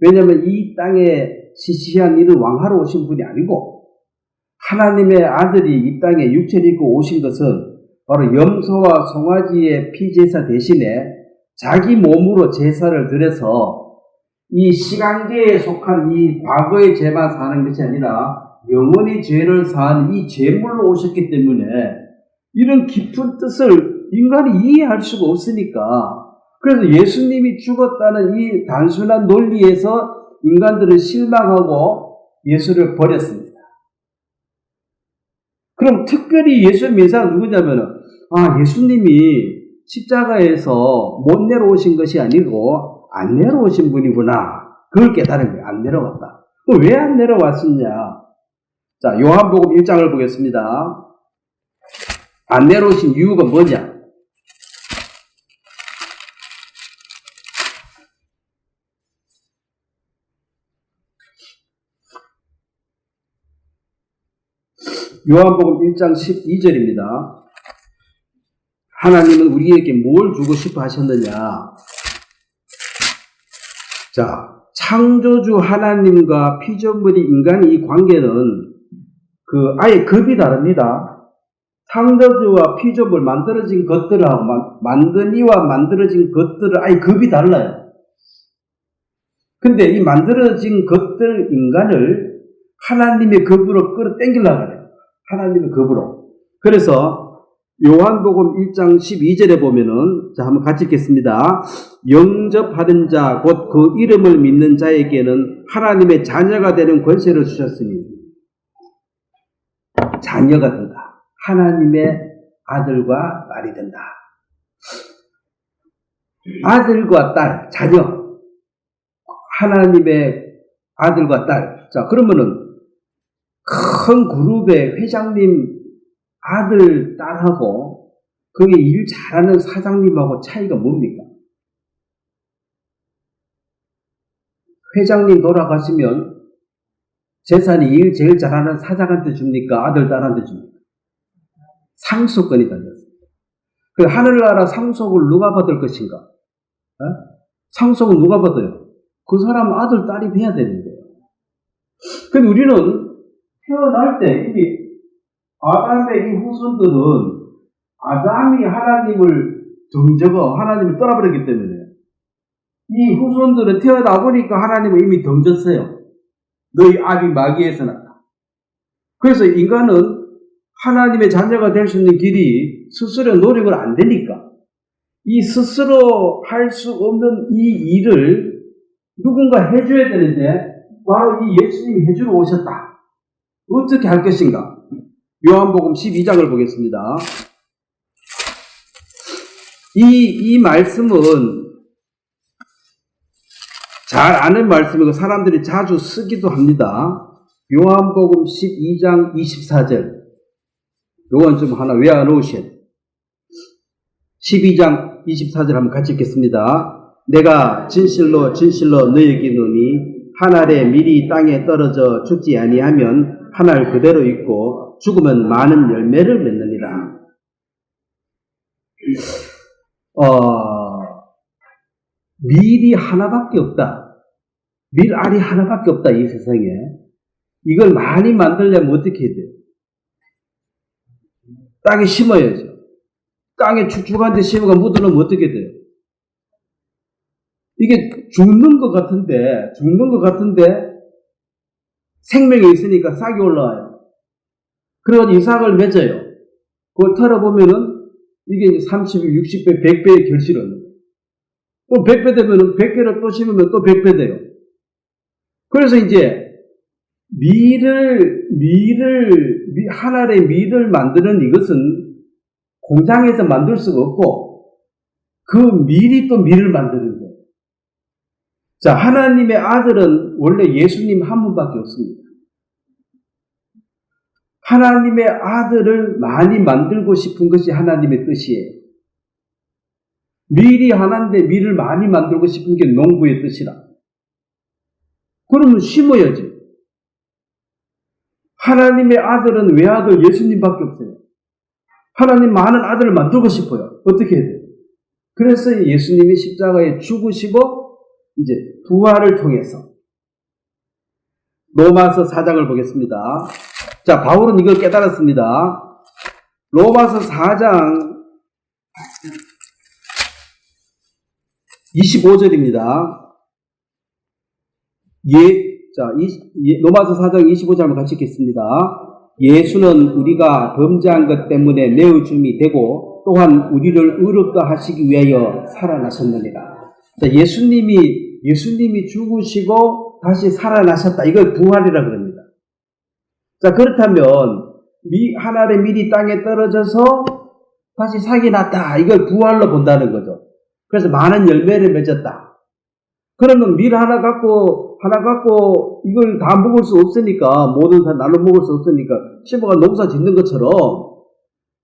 왜냐하면 이 땅에 시시한 일을 왕하러 오신 분이 아니고 하나님의 아들이 이 땅에 육체를 입고 오신 것은 바로 염소와 송아지의 피제사 대신에 자기 몸으로 제사를 드려서 이 시간계에 속한 이 과거의 죄만 사는 것이 아니라 영원히 죄를 사한 이 죄물로 오셨기 때문에 이런 깊은 뜻을 인간이 이해할 수가 없으니까 그래서 예수님이 죽었다는 이 단순한 논리에서 인간들은 실망하고 예수를 버렸습니다. 그럼 특별히 예수 믿는 사람 누구냐면 예수님이 십자가에서 못 내려오신 것이 아니고 안 내려오신 분이구나. 그걸 깨달은 거예요. 안 내려왔다. 왜 안 내려왔었냐? 자, 요한복음 1장을 보겠습니다. 안 내려오신 이유가 뭐냐? 요한복음 1장 12절입니다. 하나님은 우리에게 뭘 주고 싶어 하셨느냐? 자, 창조주 하나님과 피조물이 인간의 이 관계는 아예 급이 다릅니다. 창조주와 피조물 만들어진 것들하고 만든 이와 만들어진 것들은 아예 급이 달라요. 근데 이 만들어진 것들 인간을 하나님의 급으로 끌어당기려고 해요. 하나님의 급으로. 그래서 요한복음 1장 12절에 보면은 자 한번 같이 읽겠습니다. 영접하는 자 곧 그 이름을 믿는 자에게는 하나님의 자녀가 되는 권세를 주셨으니 자녀가 된다. 하나님의 아들과 딸이 된다. 아들과 딸, 자녀. 하나님의 아들과 딸. 자, 그러면은 큰 그룹의 회장님 아들, 딸하고 거기 일 잘하는 사장님하고 차이가 뭡니까? 회장님 돌아가시면 재산이 일 제일 잘하는 사장한테 줍니까? 아들, 딸한테 줍니까? 상속권이 달렸습니다. 그 하늘나라 상속을 누가 받을 것인가? 상속은 누가 받아요? 그 사람 아들, 딸이 돼야 되는 거예요. 근데 우리는 태어날 때 이미 아담의 이 후손들은 아담이 하나님을 하나님을 떠나버렸기 때문에 이 후손들은 태어나 보니까 하나님을 이미 던졌어요. 너희 악이 마귀에서 났다. 그래서 인간은 하나님의 자녀가 될 수 있는 길이 스스로 노력을 안 되니까 이 스스로 할 수 없는 이 일을 누군가 해줘야 되는데 바로 이 예수님이 해주러 오셨다. 어떻게 할 것인가? 요한복음 12장을 보겠습니다. 이 말씀은 잘 아는 말씀이고 사람들이 자주 쓰기도 합니다. 요한복음 12장 24절. 요건 좀 하나 외워놓으셔야 돼요. 12장 24절 한번 같이 읽겠습니다. 내가 진실로 진실로 너희에게 이르노니 한 알에 밀이 땅에 떨어져 죽지 아니하면 한 알 그대로 있고 죽으면 많은 열매를 맺느니라. 밀이 하나밖에 없다. 밀알이 하나밖에 없다, 이 세상에. 이걸 많이 만들려면 어떻게 해야 돼요? 땅에 심어야죠. 땅에 축축한 데 심어가 묻어놓으면 어떻게 돼요? 이게 죽는 것 같은데 생명이 있으니까 싹이 올라와요. 그래가지고 이 싹을 맺어요. 그걸 털어보면은 이게 30배, 60배, 100배의 결실을 얻는 거예요. 또 100배 되면은 100개를 또 심으면 또 100배 돼요. 그래서 이제 한 알의 밀을 만드는 이것은 공장에서 만들 수가 없고 그 밀이 또 밀을 만드는 거예요. 자, 하나님의 아들은 원래 예수님 한 분밖에 없습니다. 하나님의 아들을 많이 만들고 싶은 것이 하나님의 뜻이에요. 밀이 하나인데 밀을 많이 만들고 싶은 게 농부의 뜻이라. 그러면 심어야지. 하나님의 아들은 외아들 예수님밖에 없어요. 하나님 많은 아들을 만들고 싶어요. 어떻게 해야 돼요? 그래서 예수님이 십자가에 죽으시고 이제 부활을 통해서 로마서 4장을 보겠습니다. 자, 바울은 이걸 깨달았습니다. 로마서 4장 25절입니다. 로마서 4장 25절 한번 같이 읽겠습니다. 예수는 우리가 범죄한 것 때문에 내어줌이 되고 또한 우리를 의롭게 하시기 위하여 살아나셨느니라. 자, 예수님이 죽으시고 다시 살아나셨다. 이걸 부활이라 그럽니다. 자, 그렇다면 한 알의 밀이 땅에 떨어져서 다시 싹이 났다. 이걸 부활로 본다는 거죠. 그래서 많은 열매를 맺었다. 그러면 밀 하나 갖고 이걸 다 먹을 수 없으니까, 모든 사람 날로 먹을 수 없으니까 심어가 농사 짓는 것처럼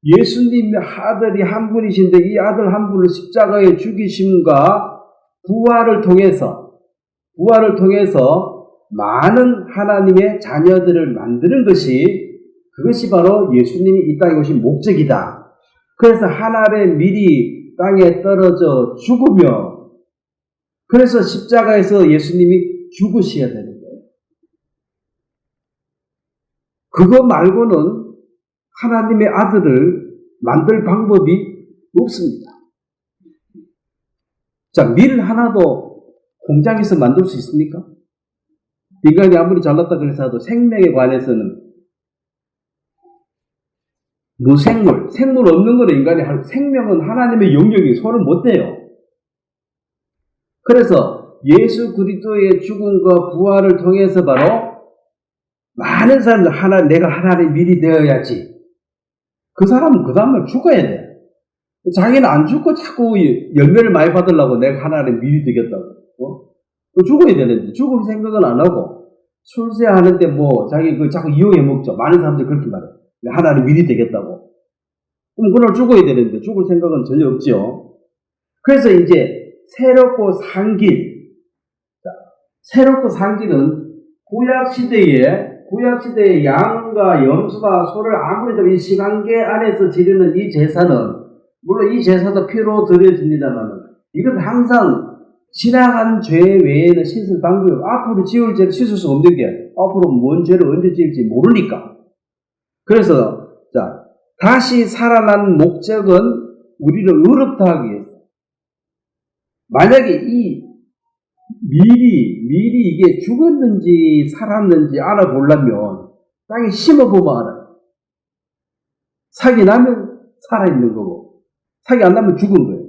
예수님의 아들이 한 분이신데 이 아들 한 분을 십자가에 죽이심과 부활을 통해서 많은 하나님의 자녀들을 만드는 그것이 바로 예수님이 이 땅에 오신 목적이다. 그래서 한 알의 밀이 땅에 떨어져 죽으며 그래서 십자가에서 예수님이 죽으셔야 되는 거예요. 그거 말고는 하나님의 아들을 만들 방법이 없습니다. 자, 밀 하나도 공장에서 만들 수 있습니까? 인간이 아무리 잘났다 그래서 생명에 관해서는 생물 없는 거는 인간이 생명은 하나님의 영역이 손을 못 대요. 그래서 예수 그리스도의 죽음과 부활을 통해서 바로 많은 사람들 내가 하나님의 밀이 되어야지. 그 사람은 그 다음에 죽어야 돼. 자기는 안 죽고 자꾸 열매를 많이 받으려고 내가 하나님의 밀이 되겠다고. 죽어야 되는데 죽을 생각은 안 하고 출세하는데 자기 자꾸 이용해 먹죠. 많은 사람들이 그렇게 말해요. 하나님의 밀이 되겠다고. 그럼 그날 죽어야 되는데 죽을 생각은 전혀 없죠. 그래서 이제 새롭고 산 길은 구약시대의 양과 염소가 소를 아무리 이 시간계 안에서 지르는 이 제사는, 물론 이 제사도 피로 드려집니다만, 이것은 항상 지나간 죄 외에는 씻을 방법이 없고, 앞으로 지을 죄를 씻을 수 없는 게, 앞으로 뭔 죄를 언제 지을지 모르니까. 그래서, 다시 살아난 목적은 우리를 의롭다 하기 위해서. 만약에 이 밀이 이게 죽었는지 살았는지 알아보려면 땅에 심어보면 알아요. 삭이 나면 살아있는 거고, 삭이 안 나면 죽은 거예요.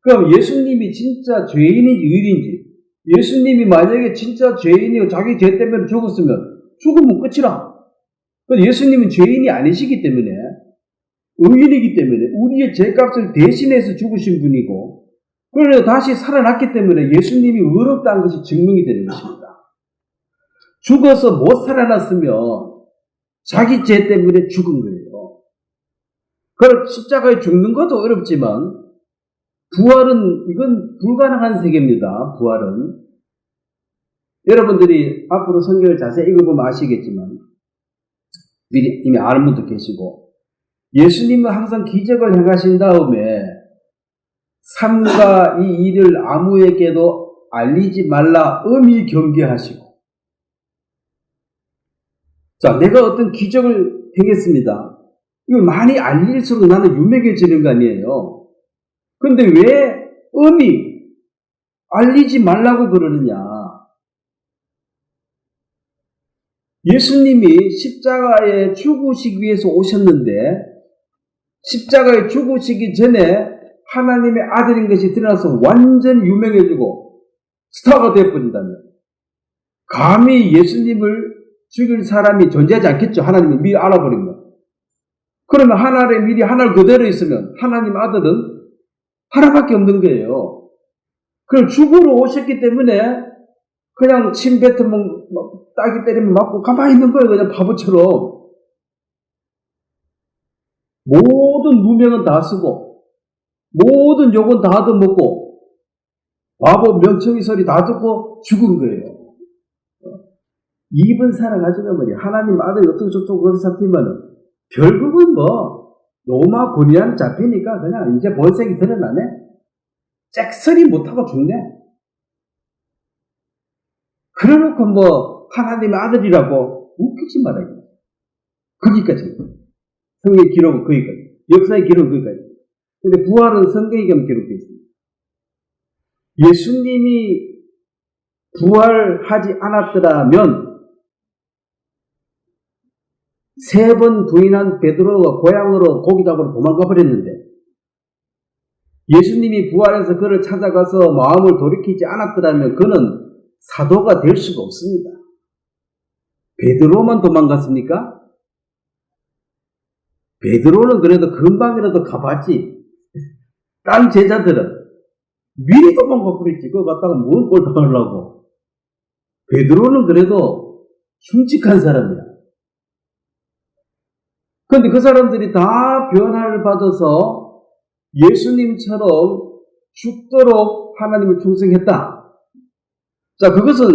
그럼 예수님이 진짜 죄인인지 의인인지, 예수님이 만약에 진짜 죄인이고 자기 죄 때문에 죽었으면 죽으면 끝이라. 예수님은 죄인이 아니시기 때문에 의인이기 때문에 우리의 죄값을 대신해서 죽으신 분이고 그러나 다시 살아났기 때문에 예수님이 의롭다는 것이 증명이 되는 것입니다. 죽어서 못 살아났으면 자기 죄 때문에 죽은 거예요. 그럼 십자가에 죽는 것도 어렵지만 부활은 이건 불가능한 세계입니다. 부활은. 여러분들이 앞으로 성경을 자세히 읽어보면 아시겠지만 미리 이미 아는 분도 계시고 예수님은 항상 기적을 행하신 다음에 삼가 이 일을 아무에게도 알리지 말라 엄히 경계하시고 자, 내가 어떤 기적을 행했습니다. 이걸 많이 알릴수록 나는 유명해지는 거 아니에요. 그런데 왜 엄히 알리지 말라고 그러느냐. 예수님이 십자가에 죽으시기 위해서 오셨는데 십자가에 죽으시기 전에 하나님의 아들인 것이 드러나서 완전 유명해지고 스타가 되어버린다면 감히 예수님을 죽일 사람이 존재하지 않겠죠. 하나님을 미리 알아버리면. 그러면 하나를 미리 하나를 그대로 있으면 하나님 아들은 하나밖에 없는 거예요. 그럼 죽으러 오셨기 때문에 그냥 침 뱉으면 따기 때리면 맞고 가만히 있는 거예요. 그냥 바보처럼. 모든 누명은 다 쓰고 모든 욕은 다 얻어먹고 바보 명청이 소리 다 듣고 죽은 거예요. 입은 사랑하지만 말이야. 하나님 아들이 어떻게 그런 상태면 결국은 로마 군이한 잡히니까 그냥 이제 본색이 드러나네. 짝소리 못하고 죽네. 그래놓고 하나님의 아들이라고 웃기지 말아요. 거기까지. 성경의 기록은 거기까지. 역사의 기록은 거기까지. 근데 부활은 성경에만 기록되어 있습니다. 예수님이 부활하지 않았더라면 3번 부인한 베드로가 고향으로 고기 잡으러 도망가 버렸는데 예수님이 부활해서 그를 찾아가서 마음을 돌이키지 않았더라면 그는 사도가 될 수가 없습니다. 베드로만 도망갔습니까? 베드로는 그래도 금방이라도 가봤지. 딴 제자들은 미리 도망가 버렸지. 그거 갖다가 뭔 꼴 당하려고. 베드로는 그래도 흉측한 사람이야. 그런데 그 사람들이 다 변화를 받아서 예수님처럼 죽도록 하나님을 충성했다. 자, 그것은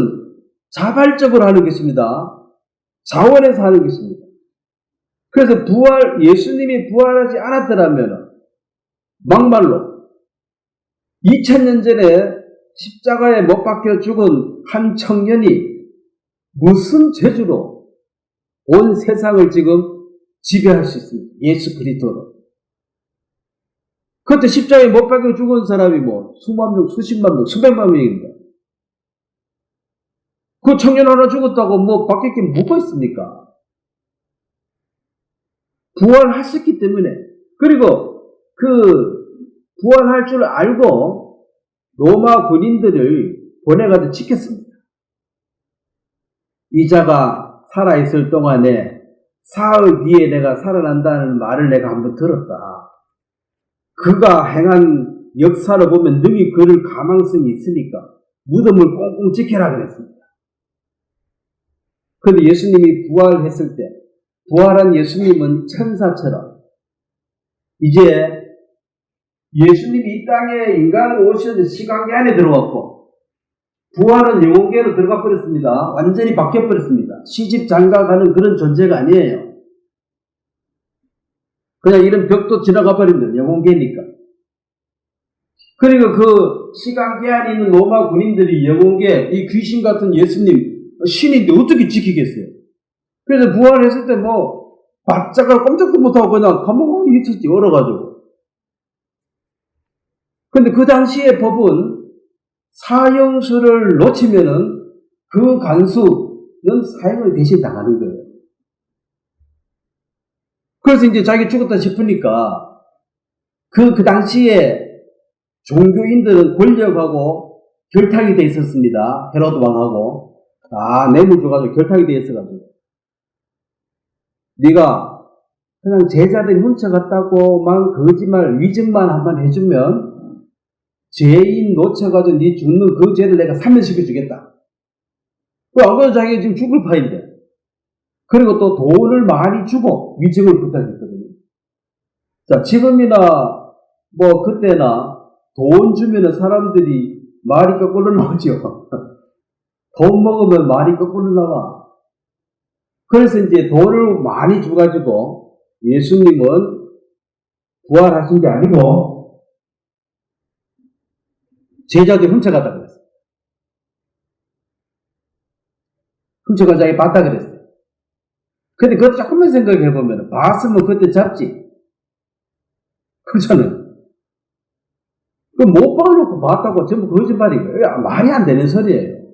자발적으로 하는 것입니다. 자원해서 하는 것입니다. 그래서 예수님이 부활하지 않았더라면 막말로 2000년 전에 십자가에 못 박혀 죽은 한 청년이 무슨 재주로 온 세상을 지금 지배할 수 있습니다. 예수 그리스도로. 그때 십자가에 못 박혀 죽은 사람이 수만 명, 수십만 명, 수백만 명입니다. 그 청년 하나 죽었다고 바뀔 게 뭐가 있습니까? 부활하셨기 때문에. 그리고 부활할 줄 알고 로마 군인들을 보내가지고 지켰습니다. 이 자가 살아있을 동안에 사흘 뒤에 내가 살아난다는 말을 내가 한번 들었다. 그가 행한 역사를 보면 능히 그를 가망성이 있으니까 무덤을 꽁꽁 지켜라 그랬습니다. 그런데 예수님이 부활했을 때 부활한 예수님은 천사처럼 이제 예수님이 이 땅에 인간으로 오셨는데 시간계 안에 들어왔고 부활은 영혼계로 들어가 버렸습니다. 완전히 바뀌어 버렸습니다. 시집 장가가는 그런 존재가 아니에요. 그냥 이런 벽도 지나가 버립니다. 영혼계니까. 그리고 그 시간계 안에 있는 로마 군인들이 영혼계, 이 귀신 같은 예수님 신인데 어떻게 지키겠어요? 그래서 부활했을 때 바짝을 꼼짝도 못하고 그냥 가만히 있었지, 얼어가지고. 근데 그 당시의 법은 사형수를 놓치면은 그 간수는 사형을 대신 당하는 거예요. 그래서 이제 자기 죽었다 싶으니까 그 당시에 종교인들은 권력하고 결탁이 돼 있었습니다. 헤로드 왕하고 다 뇌물 줘가지고 결탁이 돼 있어가지고 네가 그냥 제자들이 훔쳐갔다고 막 거짓말, 위증만 한번 해주면 죄인 놓쳐가지고 네 죽는 그 죄를 내가 사면시켜주겠다. 안 그래도 자기가 지금 죽을 파인데. 그리고 또 돈을 많이 주고 위증을 부탁했거든요. 자, 지금이나 뭐 그때나 돈 주면은 사람들이 말이 거꾸로 나오죠. 돈 먹으면 말이 거꾸로 나와. 그래서 이제 돈을 많이 줘가지고 예수님은 부활하신 게 아니고 제자들이 훔쳐갔다 그랬어요. 훔쳐간 자기 봤다 그랬어요. 근데 그것도 조금만 생각해보면 봤으면 그때 잡지. 그렇잖아요. 못 봐놓고 봤다고 전부 거짓말이고요. 말이 안 되는 소리예요.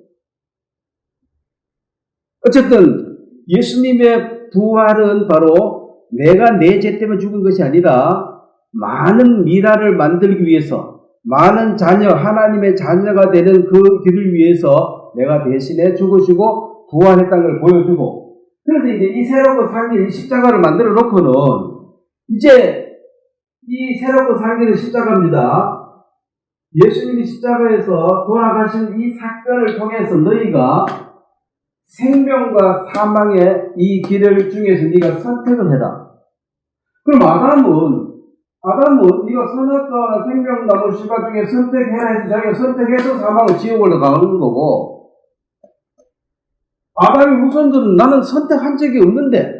어쨌든 예수님의 부활은 바로 내가 내 죄 때문에 죽은 것이 아니라 많은 미라를 만들기 위해서 많은 자녀, 하나님의 자녀가 되는 그 길을 위해서 내가 대신에 죽으시고 부활했다는 걸 보여주고 그래서 이제 이 새롭고 살기를 십자가를 만들어 놓고는 이제 이 새롭고 살기는 십자가입니다. 예수님이 십자가에서 돌아가신 이 사건을 통해서 너희가 생명과 사망의 이 길을 중에서 네가 선택을 해라. 그럼 아담은 네가 선악과나 생명나무 씨가 중에 선택해라 해서 자기가 선택해서 사망을 지옥으로 가는 거고 아담의 후손들은 나는 선택한 적이 없는데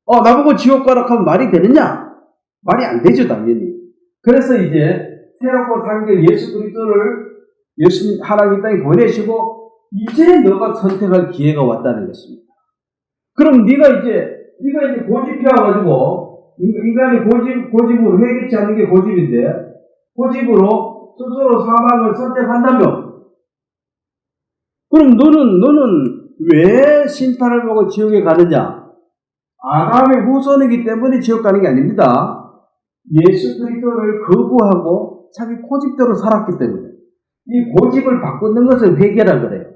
나보고 지옥 가라 하면 말이 되느냐? 말이 안 되죠, 당연히. 그래서 이제 새롭고 산길 예수 그리스도를 예수님 하나님 땅에 보내시고 이제 너가 선택할 기회가 왔다는 것입니다. 그럼 네가 이제 고집해가지고 인간이 고집으로 회개치 않는 게 고집인데 고집으로 스스로 사망을 선택한다면 그럼 너는 왜 심판을 보고 지옥에 가느냐? 아담의 후손이기 때문에 지옥 가는 게 아닙니다. 예수 그리스도를 거부하고 자기 고집대로 살았기 때문에 이 고집을 바꾸는 것을 회개라 그래요.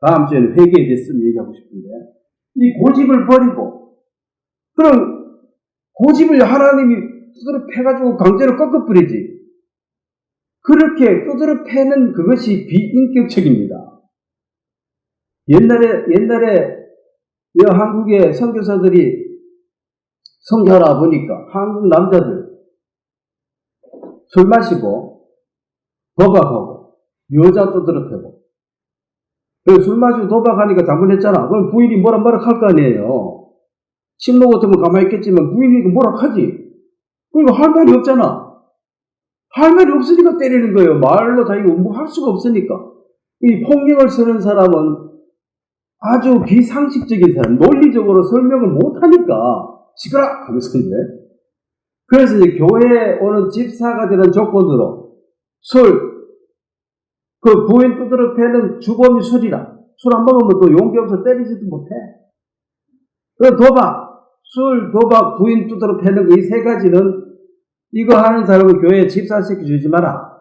다음 주에는 회개에 대해서 얘기하고 싶은데 이 고집을 버리고 그럼 고집을 하나님이 두드러 패가지고 강제로 꺾어버리지. 그렇게 두드러 패는 그것이 비인격적입니다. 옛날에 한국의 선교사들이 선교하라 보니까 한국 남자들 술 마시고 도박하고 여자 두드러 패고 술 마시고 도박하니까 잘못했잖아. 그럼 부인이 뭐라 할 거 아니에요. 친모 같으면 가만히 있겠지만 부인이 뭐라 하지. 그러니까 할 말이 없잖아. 할 말이 없으니까 때리는 거예요. 말로 자기가 뭐 할 수가 없으니까. 이 폭력을 쓰는 사람은 아주 비상식적인 사람, 논리적으로 설명을 못하니까 시끄라! 하면서 이제. 그래서 이제 교회에 오는 집사가 되는 조건으로 그 부인 두드러 패는 주범이 술이라. 술 안 먹으면 또 용기 없어 때리지도 못해. 그 도박, 부인 두드러 패는 이 세 가지는 이거 하는 사람은 교회에 집사시켜 주지 마라.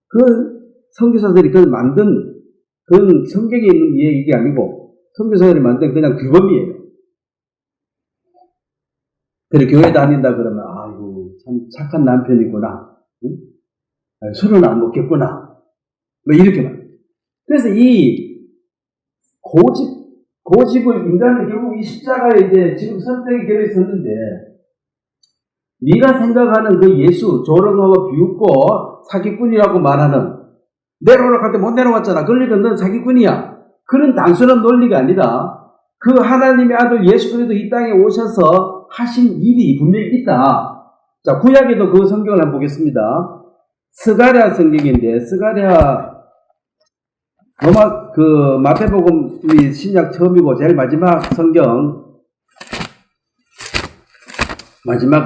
그 선교사들이 그걸 만든 그건 성경에 있는 얘기 아니고 선교사들이 만든 그냥 규범이에요. 그래 교회 다닌다 그러면 아이고 참 착한 남편이구나. 응? 술은 안 먹겠구나. 뭐 이렇게 말. 그래서 이 고집을 인간은 결국 이 십자가에 이제 지금 선택의 결에 섰는데 네가 생각하는 그 예수 조롱하고 비웃고 사기꾼이라고 말하는 내려오라고 할 때 못 내려왔잖아. 그러니까 넌 사기꾼이야. 그런 단순한 논리가 아니라 그 하나님의 아들 예수 그리스도 이 땅에 오셔서 하신 일이 분명히 있다. 자, 구약에도 그 성경을 한번 보겠습니다. 스가랴 성경인데 스가랴 마태복음이 신약 처음이고 제일 마지막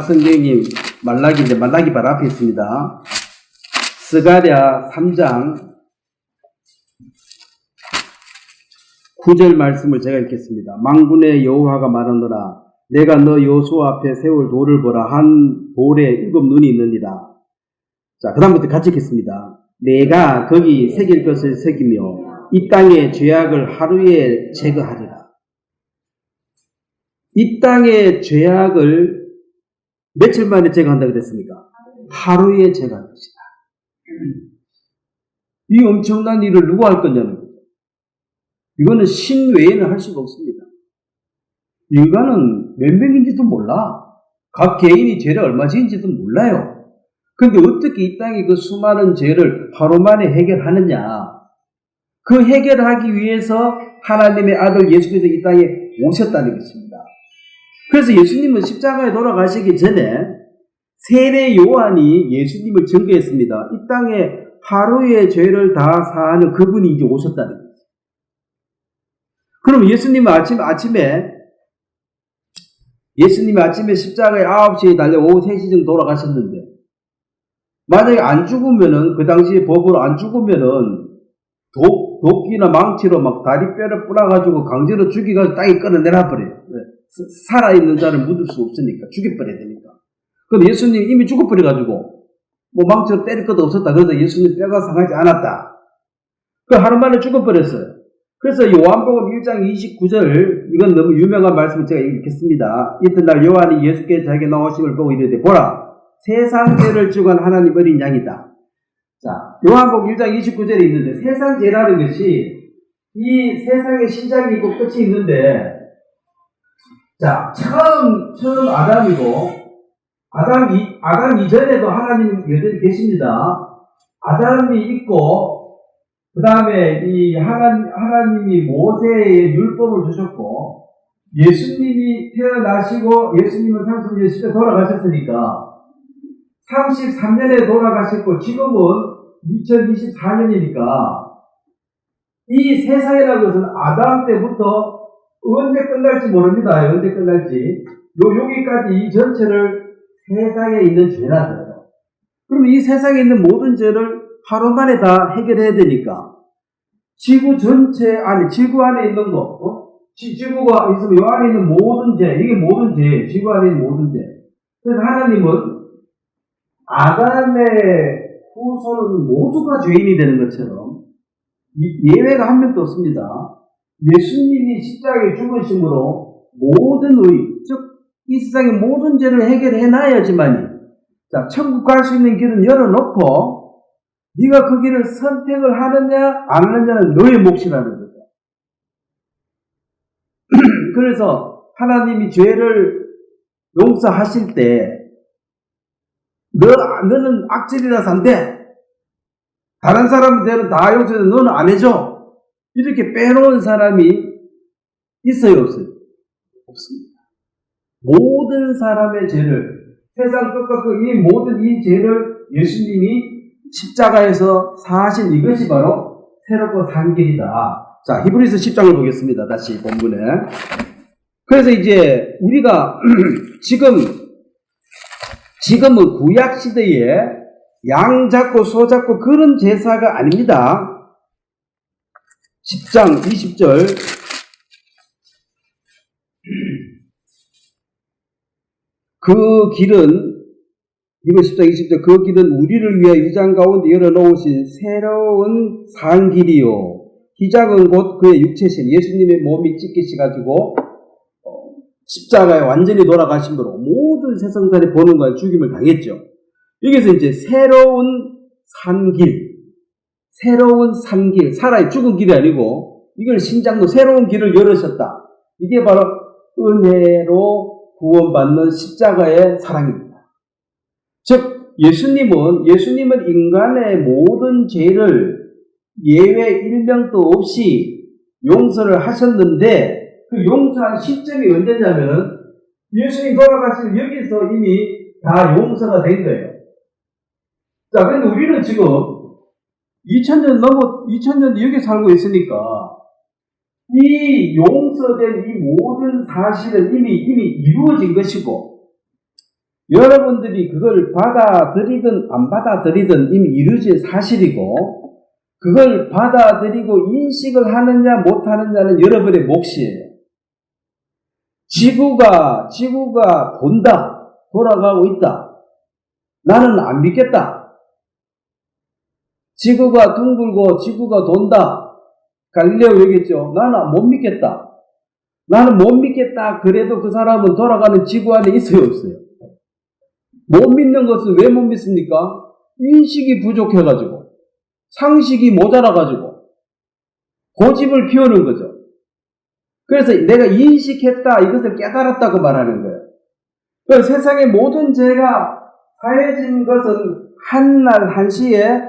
성경이 말라기인데 말라기 바로 앞에 있습니다. 스가랴 3장 9절 말씀을 제가 읽겠습니다. 만군의 여호와가 말하노라 내가 너 여호수아 앞에 세울 돌을 보라 한 돌에 7 눈이 있느니라. 자, 그 다음부터 같이 읽겠습니다. 내가 거기 새길 것을 새기며 이 땅의 죄악을 하루에 제거하리라. 이 땅의 죄악을 며칠 만에 제거한다고 그랬습니까? 하루에 제거할 것이다. 이 엄청난 일을 누가 할 거냐는 거죠. 이거는 신 외에는 할 수가 없습니다. 인간은 몇 명인지도 몰라. 각 개인이 죄를 얼마 지은지도 몰라요. 근데 어떻게 이 땅의 그 수많은 죄를 하루 만에 해결하느냐? 그 해결하기 위해서 하나님의 아들 예수께서 이 땅에 오셨다는 것입니다. 그래서 예수님은 십자가에 돌아가시기 전에 세례 요한이 예수님을 증거했습니다. 이 땅에 하루의 죄를 다 사하는 그분이 이제 오셨다는 거예요. 그럼 예수님은 아침에 십자가에 9시에 달려 오후 3시 정도 돌아가셨는데, 만약에 안 죽으면은, 그 당시에 법으로 안 죽으면은, 도끼나 망치로 막 다리뼈를 뿌려가지고 강제로 죽이가지고 땅에 끌어내놔 버려요. 살아있는 자를 묻을 수 없으니까, 죽여버려야 되니까. 근데 예수님 이미 죽어버려가지고, 망치로 때릴 것도 없었다. 그래서 예수님 뼈가 상하지 않았다. 그 하루 만에 죽어버렸어요. 그래서 요한복음 1장 29절, 이건 너무 유명한 말씀을 제가 읽겠습니다. 이튿날 요한이 예수께 자기가 나오심을 보고 이르되, 보라, 세상 죄를 지고한 하나님 어린 양이다. 자, 요한복음 1장 29절에 있는데, 세상 죄라는 것이 이 세상의 시작이 있고 끝이 있는데, 자, 처음 아담이고, 아담 이전에도 하나님 여전히 계십니다. 아담이 있고, 그 다음에 이 하나님이 모세의 율법을 주셨고, 예수님이 태어나시고, 예수님은 30년 시대 돌아가셨으니까, 33년에 돌아가셨고, 지금은 2024년이니까, 이 세상이라는 것은 아담 때부터 언제 끝날지 모릅니다. 언제 끝날지. 여기까지 이 전체를 세상에 있는 죄라는 거예요. 그럼 이 세상에 있는 모든 죄를 하루 만에 다 해결해야 되니까, 지구 안에 있는 거, 지구가 있으면 요 안에 있는 모든 죄, 이게 모든 죄, 지구 안에 있는 모든 죄. 그래서 하나님은 아담의 후손은 모두가 죄인이 되는 것처럼, 예외가 한 명도 없습니다. 예수님이 십자가에 죽으심으로 모든 즉, 이 세상의 모든 죄를 해결해놔야지만이, 자, 천국 갈 수 있는 길은 열어놓고, 네가 그 길을 선택을 하느냐 안 하느냐는 너의 몫이라는 거죠. 그래서 하나님이 죄를 용서하실 때 너는 악질이라서 안 돼. 다른 사람들은 다 용서해. 너는 안 해줘. 이렇게 빼놓은 사람이 있어요, 없어요? 없습니다. 모든 사람의 죄를, 세상 끝과 끝 이 모든 이 죄를 예수님이 십자가에서 사하신 이것이 바로 새롭고 산 길이다. 자, 히브리서 10장을 보겠습니다. 다시 본문에. 그래서 이제 우리가 지금은 구약 시대에 양 잡고 소 잡고 그런 제사가 아닙니다. 10장 20절. 그 길은, 이거 10장 20절, 그 길은 우리를 위해 위장 가운데 열어놓으신 새로운 산 길이요. 희작은 곧 그의 육체신 예수님의 몸이 찢기시가지고 십자가에 완전히 돌아가심으로 모든 세상살이 보는 거에 죽임을 당했죠. 여기서 이제 새로운 산 길, 살아 죽은 길이 아니고 이걸 신장로 새로운 길을 열으셨다. 이게 바로 은혜로 구원받는 십자가의 사랑입니다. 즉 예수님은 인간의 모든 죄를 예외 일명도 없이 용서를 하셨는데 그 용서한 시점이 언제냐면 예수님 돌아가신 여기서 이미 다 용서가 된 거예요. 자, 그런데 우리는 지금 2000년 여기 살고 있으니까 이 용서된 이 모든 사실은 이미 이루어진 것이고 여러분들이 그걸 받아들이든 안 받아들이든 이미 이루어진 사실이고 그걸 받아들이고 인식을 하느냐 못하느냐는 여러분의 몫이에요. 지구가 돌아가고 있다. 나는 안 믿겠다. 지구가 둥글고 지구가 돈다. 갈릴레오 얘기했죠. 나는 못 믿겠다. 나는 못 믿겠다. 그래도 그 사람은 돌아가는 지구 안에 있어요, 없어요? 못 믿는 것은 왜 못 믿습니까? 인식이 부족해가지고, 상식이 모자라가지고, 고집을 피우는 거죠. 그래서 내가 인식했다, 이것을 깨달았다고 말하는 거예요. 그래서 세상의 모든 죄가 사해진 것은 한날 한시에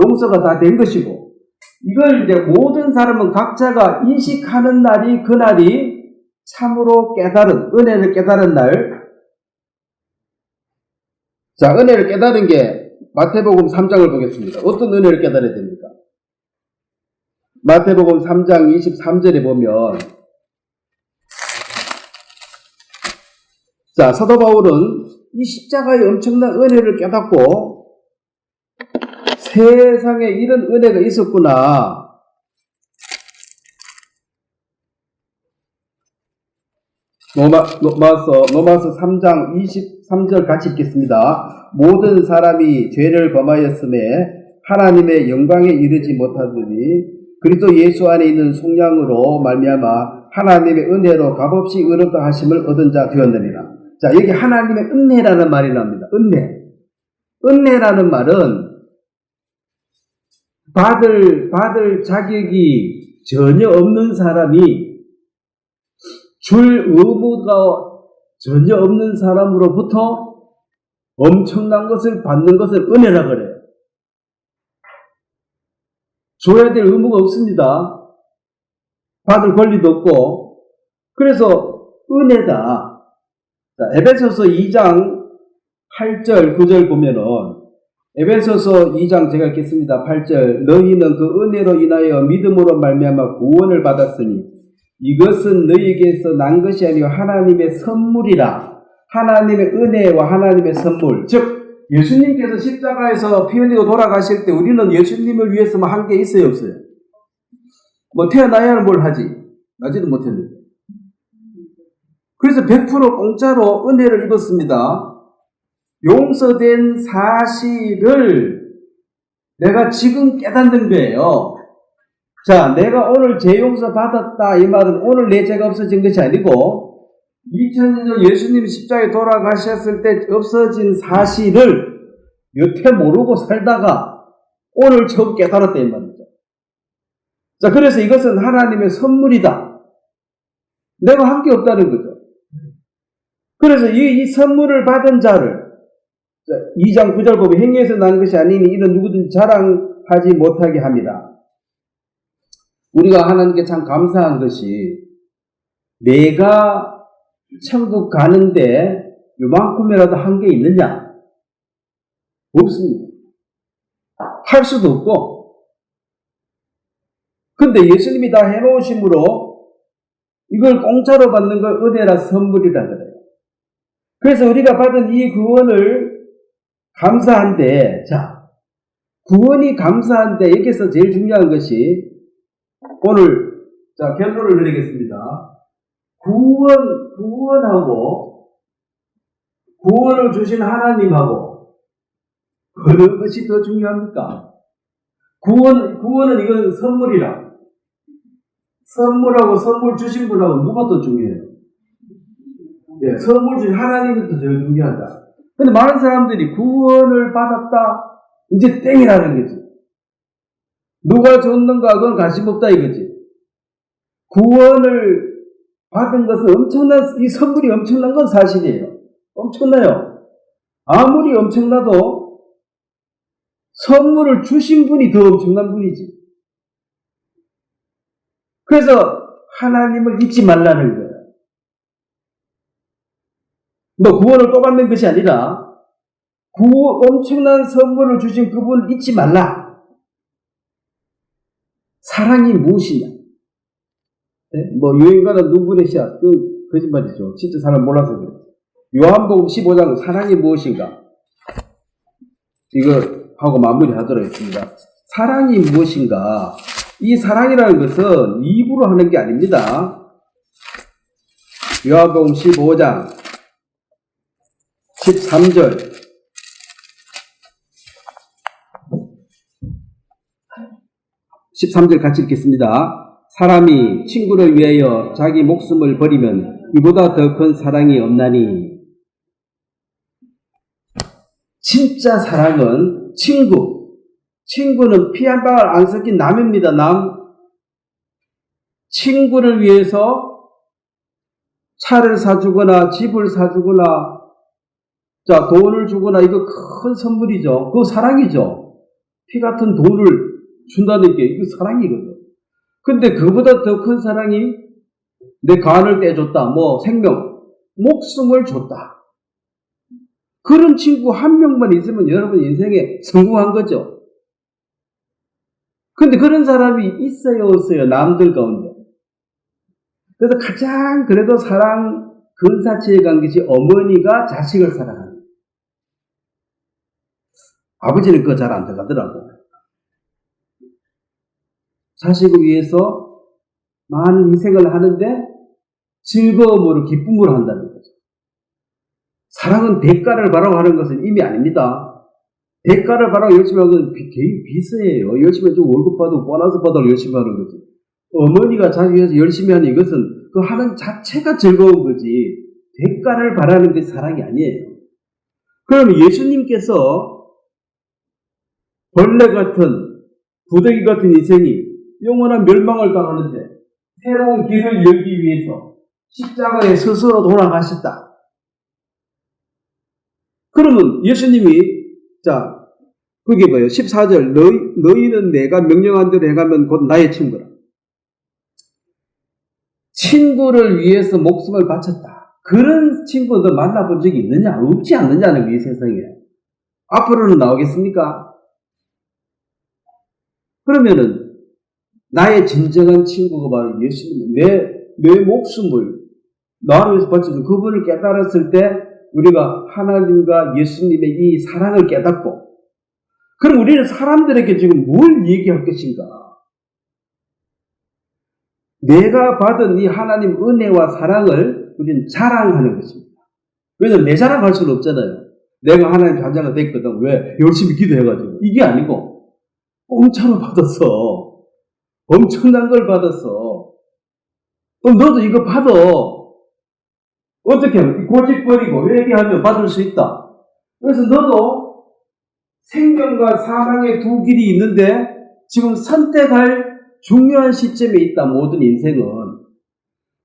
용서가 다 된 것이고, 이걸 이제 모든 사람은 각자가 인식하는 날이 그날이 참으로 깨달은, 은혜를 깨달은 날. 자, 은혜를 깨달은 게 마태복음 3장을 보겠습니다. 어떤 은혜를 깨달아야 됩니까? 마태복음 3장 23절에 보면, 자, 사도 바울은 이 십자가의 엄청난 은혜를 깨닫고 세상에 이런 은혜가 있었구나. 로마서 3장 23절 같이 읽겠습니다. 모든 사람이 죄를 범하였음에 하나님의 영광에 이르지 못하더니 그리스도 예수 안에 있는 속량으로 말미암아 하나님의 은혜로 값없이 의롭다 하심을 얻은 자 되었느니라. 자, 여기 하나님의 은혜라는 말이 나옵니다. 은혜. 은혜라는 말은 받을 자격이 전혀 없는 사람이 줄 의무가 전혀 없는 사람으로부터 엄청난 것을 받는 것을 은혜라 그래요. 줘야 될 의무가 없습니다. 받을 권리도 없고. 그래서 은혜다. 자, 에베소서 2장 8절 9절 보면은 에베소서 2장 제가 읽겠습니다. 8절 너희는 그 은혜로 인하여 믿음으로 말미암아 구원을 받았으니 이것은 너희에게서 난 것이 아니요 하나님의 선물이라. 하나님의 은혜와 하나님의 선물. 즉 예수님께서 십자가에서 피 흘리고 돌아가실 때 우리는 예수님을 위해서만 한 게 있어요, 없어요? 뭐 태어나야는 뭘 하지? 나지도 못했는데. 그래서 100% 공짜로 은혜를 입었습니다. 용서된 사실을 내가 지금 깨닫는 거예요. 자, 내가 오늘 죄 용서 받았다 이 말은 오늘 내 죄가 없어진 것이 아니고 2000년 전 예수님이 십자가에 돌아가셨을 때 없어진 사실을 여태 모르고 살다가 오늘 처음 깨달았다 이 말이죠. 자, 그래서 이것은 하나님의 선물이다. 내가 한 게 없다는 거죠. 그래서 이 선물을 받은 자를 2장 9절 보면 행위에서 나는 것이 아니니 이는 누구든지 자랑하지 못하게 합니다. 우리가 하나님께 참 감사한 것이 내가 천국 가는데 요만큼이라도 한 게 있느냐? 없습니다. 할 수도 없고. 근데 예수님이 다 해놓으심으로 이걸 공짜로 받는 걸 은혜라 선물이라 그래요. 그래서 우리가 받은 이 구원을 감사한데, 자, 구원이 감사한데 여기서 제일 중요한 것이 오늘, 자, 결론을 내리겠습니다. 구원하고 구원을 주신 하나님하고 어느 것이 더 중요합니까? 구원은 이건 선물이라. 선물하고 선물 주신 분하고 누가 더 중요해요? 예, 선물 주신 하나님이 더 제일 중요하다. 근데 많은 사람들이 구원을 받았다, 이제 땡이라는 거지. 누가 줬는가, 그건 관심 없다 이거지. 구원을 받은 것은 이 선물이 엄청난 건 사실이에요. 엄청나요. 아무리 엄청나도 선물을 주신 분이 더 엄청난 분이지. 그래서 하나님을 잊지 말라는 거예요. 너 구원을 또 받는 것이 아니라 엄청난 선물을 주신 그분을 잊지 말라. 사랑이 무엇이냐? 네? 뭐 유행가는 눈물의 씨앗, 거짓말이죠. 진짜 사람 몰라서 그래요. 요한복음 15장 사랑이 무엇인가? 이거 하고 마무리하도록 하겠습니다. 사랑이 무엇인가? 이 사랑이라는 것은 입으로 하는 게 아닙니다. 요한복음 15장 13절 13절 같이 읽겠습니다. 사람이 친구를 위하여 자기 목숨을 버리면 이보다 더 큰 사랑이 없나니. 진짜 사랑은 친구는 피 한 방울 안 섞인 남입니다. 남. 친구를 위해서 차를 사주거나 집을 사주거나 돈을 주거나 이거 큰 선물이죠. 그거 사랑이죠. 피 같은 돈을 준다는 게 이거 사랑이거든. 근데 그보다 더 큰 사랑이 내 간을 떼줬다. 생명, 목숨을 줬다. 그런 친구 한 명만 있으면 여러분 인생에 성공한 거죠. 근데 그런 사람이 있어요, 없어요? 남들 가운데. 그래서 가장 그래도 사랑 근사치에 간 것이 어머니가 자식을 사랑하는 거예요. 아버지는 그거 잘 안 들어가더라고. 자식을 위해서 많은 희생을 하는데 즐거움으로 기쁨으로 한다는 거죠. 사랑은 대가를 바라고 하는 것은 의미 아닙니다. 대가를 바라고 열심히 하는 건 개인 비서예요. 열심히 해서 월급 받고 보너스 받아서 열심히 하는 거지. 어머니가 자식을 위해서 열심히 하는 이것은 그 하는 자체가 즐거운 거지 대가를 바라는 게 사랑이 아니에요. 그럼 예수님께서 벌레 같은 부더기 같은 인생이 영원한 멸망을 당하는데 새로운 길을 열기 위해서 십자가에 스스로 돌아가셨다. 그러면 예수님이 그게 뭐예요? 14절 너희는 내가 명령한 대로 행하면 곧 나의 친구라. 친구를 위해서 목숨을 바쳤다. 그런 친구도 만나본 적이 있느냐? 없지 않느냐는 이 세상에. 앞으로는 나오겠습니까? 그러면은 나의 진정한 친구가 바로 예수님, 내 목숨을 나를 위해서 바쳐준 그분을 깨달았을 때 우리가 하나님과 예수님의 이 사랑을 깨닫고 그럼 우리는 사람들에게 지금 뭘 얘기할 것인가? 내가 받은 이 하나님 은혜와 사랑을 우리는 자랑하는 것입니다. 왜냐하면 내 자랑할 수는 없잖아요. 내가 하나님 자녀가 됐거든. 왜? 열심히 기도해가지고. 이게 아니고 공짜로 받았어. 엄청난 걸 받았어. 그럼 너도 이거 받아. 어떻게 하면? 고집 버리고 회개하면 받을 수 있다. 그래서 너도 생명과 사망의 두 길이 있는데 지금 선택할 중요한 시점에 있다. 모든 인생은.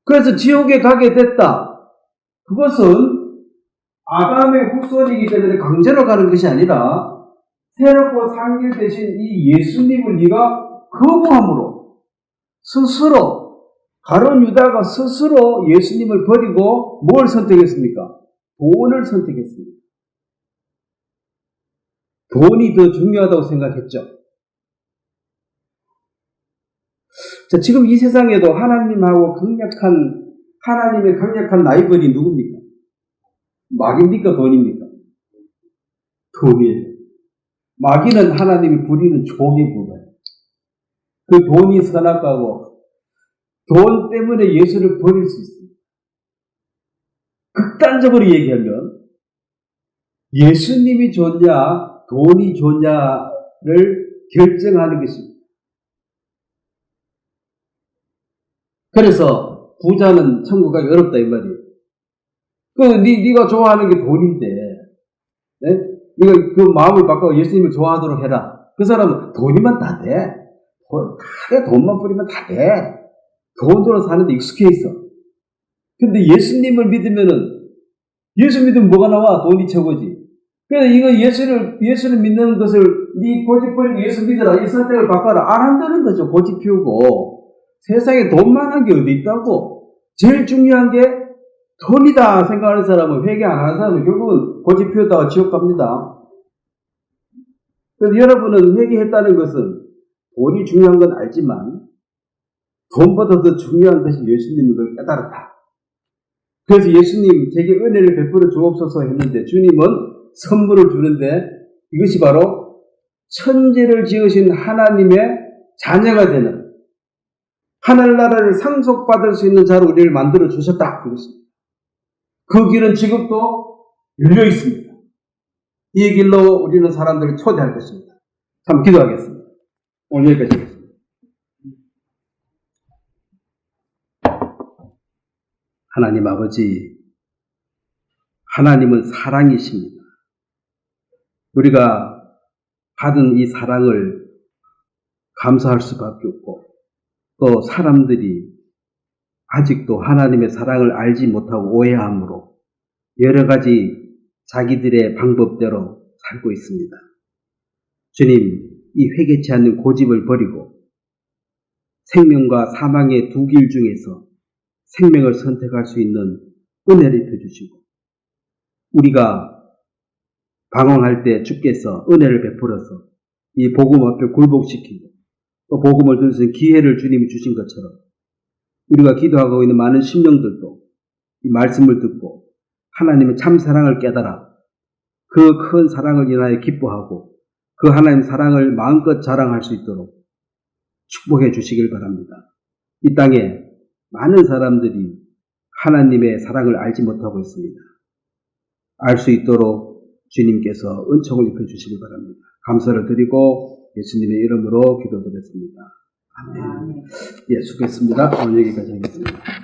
그래서 지옥에 가게 됐다. 그것은 아담의 후손이기 때문에 강제로 가는 것이 아니라 새롭고 상실되신 이 예수님을 네가 거부함으로 스스로 가룟 유다가 스스로 예수님을 버리고 뭘 선택했습니까? 돈을 선택했습니다. 돈이 더 중요하다고 생각했죠. 지금 이 세상에도 하나님의 강력한 라이벌이 누굽니까? 마귀입니까? 돈입니까? 돈이에요. 마귀는 하나님이 부리는 종에 불과해요. 그 돈이 선악과고 돈 때문에 예수를 버릴 수 있습니다. 극단적으로 얘기하면 예수님이 좋냐 돈이 좋냐를 결정하는 것입니다. 그래서 부자는 천국 가기 어렵다 이 말이에요. 네가 좋아하는 게 돈인데, 네? 네가 그 마음을 바꿔 예수님을 좋아하도록 해라. 그 사람은 돈이면 다 돼. 돈만 뿌리면 다 돼. 돈으로 사는데 익숙해 있어. 근데 예수님을 믿으면은 예수 믿으면 뭐가 나와? 돈이 최고지. 그래서 이거 예수를 믿는 것을 네 고집 버리고 예수 믿어라. 이 선택을 바꿔라. 안 한다는 거죠. 고집 피우고. 세상에 돈만한 게 어디 있다고. 제일 중요한 게 돈이다 생각하는 사람은 회개 안 하는 사람은 결국은 고집 피우다가 지옥 갑니다. 그래서 여러분은 회개했다는 것은 돈이 중요한 건 알지만 돈보다 더 중요한 것이 예수님인 걸 깨달았다. 그래서 예수님 제게 은혜를 베풀어 주옵소서 했는데 주님은 선물을 주는데 이것이 바로 천지를 지으신 하나님의 자녀가 되는 하늘나라를 상속받을 수 있는 자로 우리를 만들어 주셨다. 이것입니다. 그 길은 지금도 열려 있습니다. 이 길로 우리는 사람들을 초대할 것입니다. 참 기도하겠습니다. 오늘 여기까지 하겠습니다. 하나님 아버지, 하나님은 사랑이십니다. 우리가 받은 이 사랑을 감사할 수밖에 없고, 또 사람들이 아직도 하나님의 사랑을 알지 못하고 오해함으로 여러 가지 자기들의 방법대로 살고 있습니다. 주님, 이 회개치 않는 고집을 버리고 생명과 사망의 두 길 중에서 생명을 선택할 수 있는 은혜를 펴주시고, 우리가 방황할 때 주께서 은혜를 베풀어서 이 복음 앞에 굴복시키고 또 복음을 들을 수 있는 기회를 주님이 주신 것처럼 우리가 기도하고 있는 많은 심령들도 이 말씀을 듣고 하나님의 참 사랑을 깨달아 그 큰 사랑을 인하여 기뻐하고 그 하나님의 사랑을 마음껏 자랑할 수 있도록 축복해 주시길 바랍니다. 이 땅에 많은 사람들이 하나님의 사랑을 알지 못하고 있습니다. 알 수 있도록 주님께서 은총을 입혀 주시길 바랍니다. 감사를 드리고 예수님의 이름으로 기도드렸습니다. 아멘. 예, 수고했습니다. 오늘 여기까지 하겠습니다.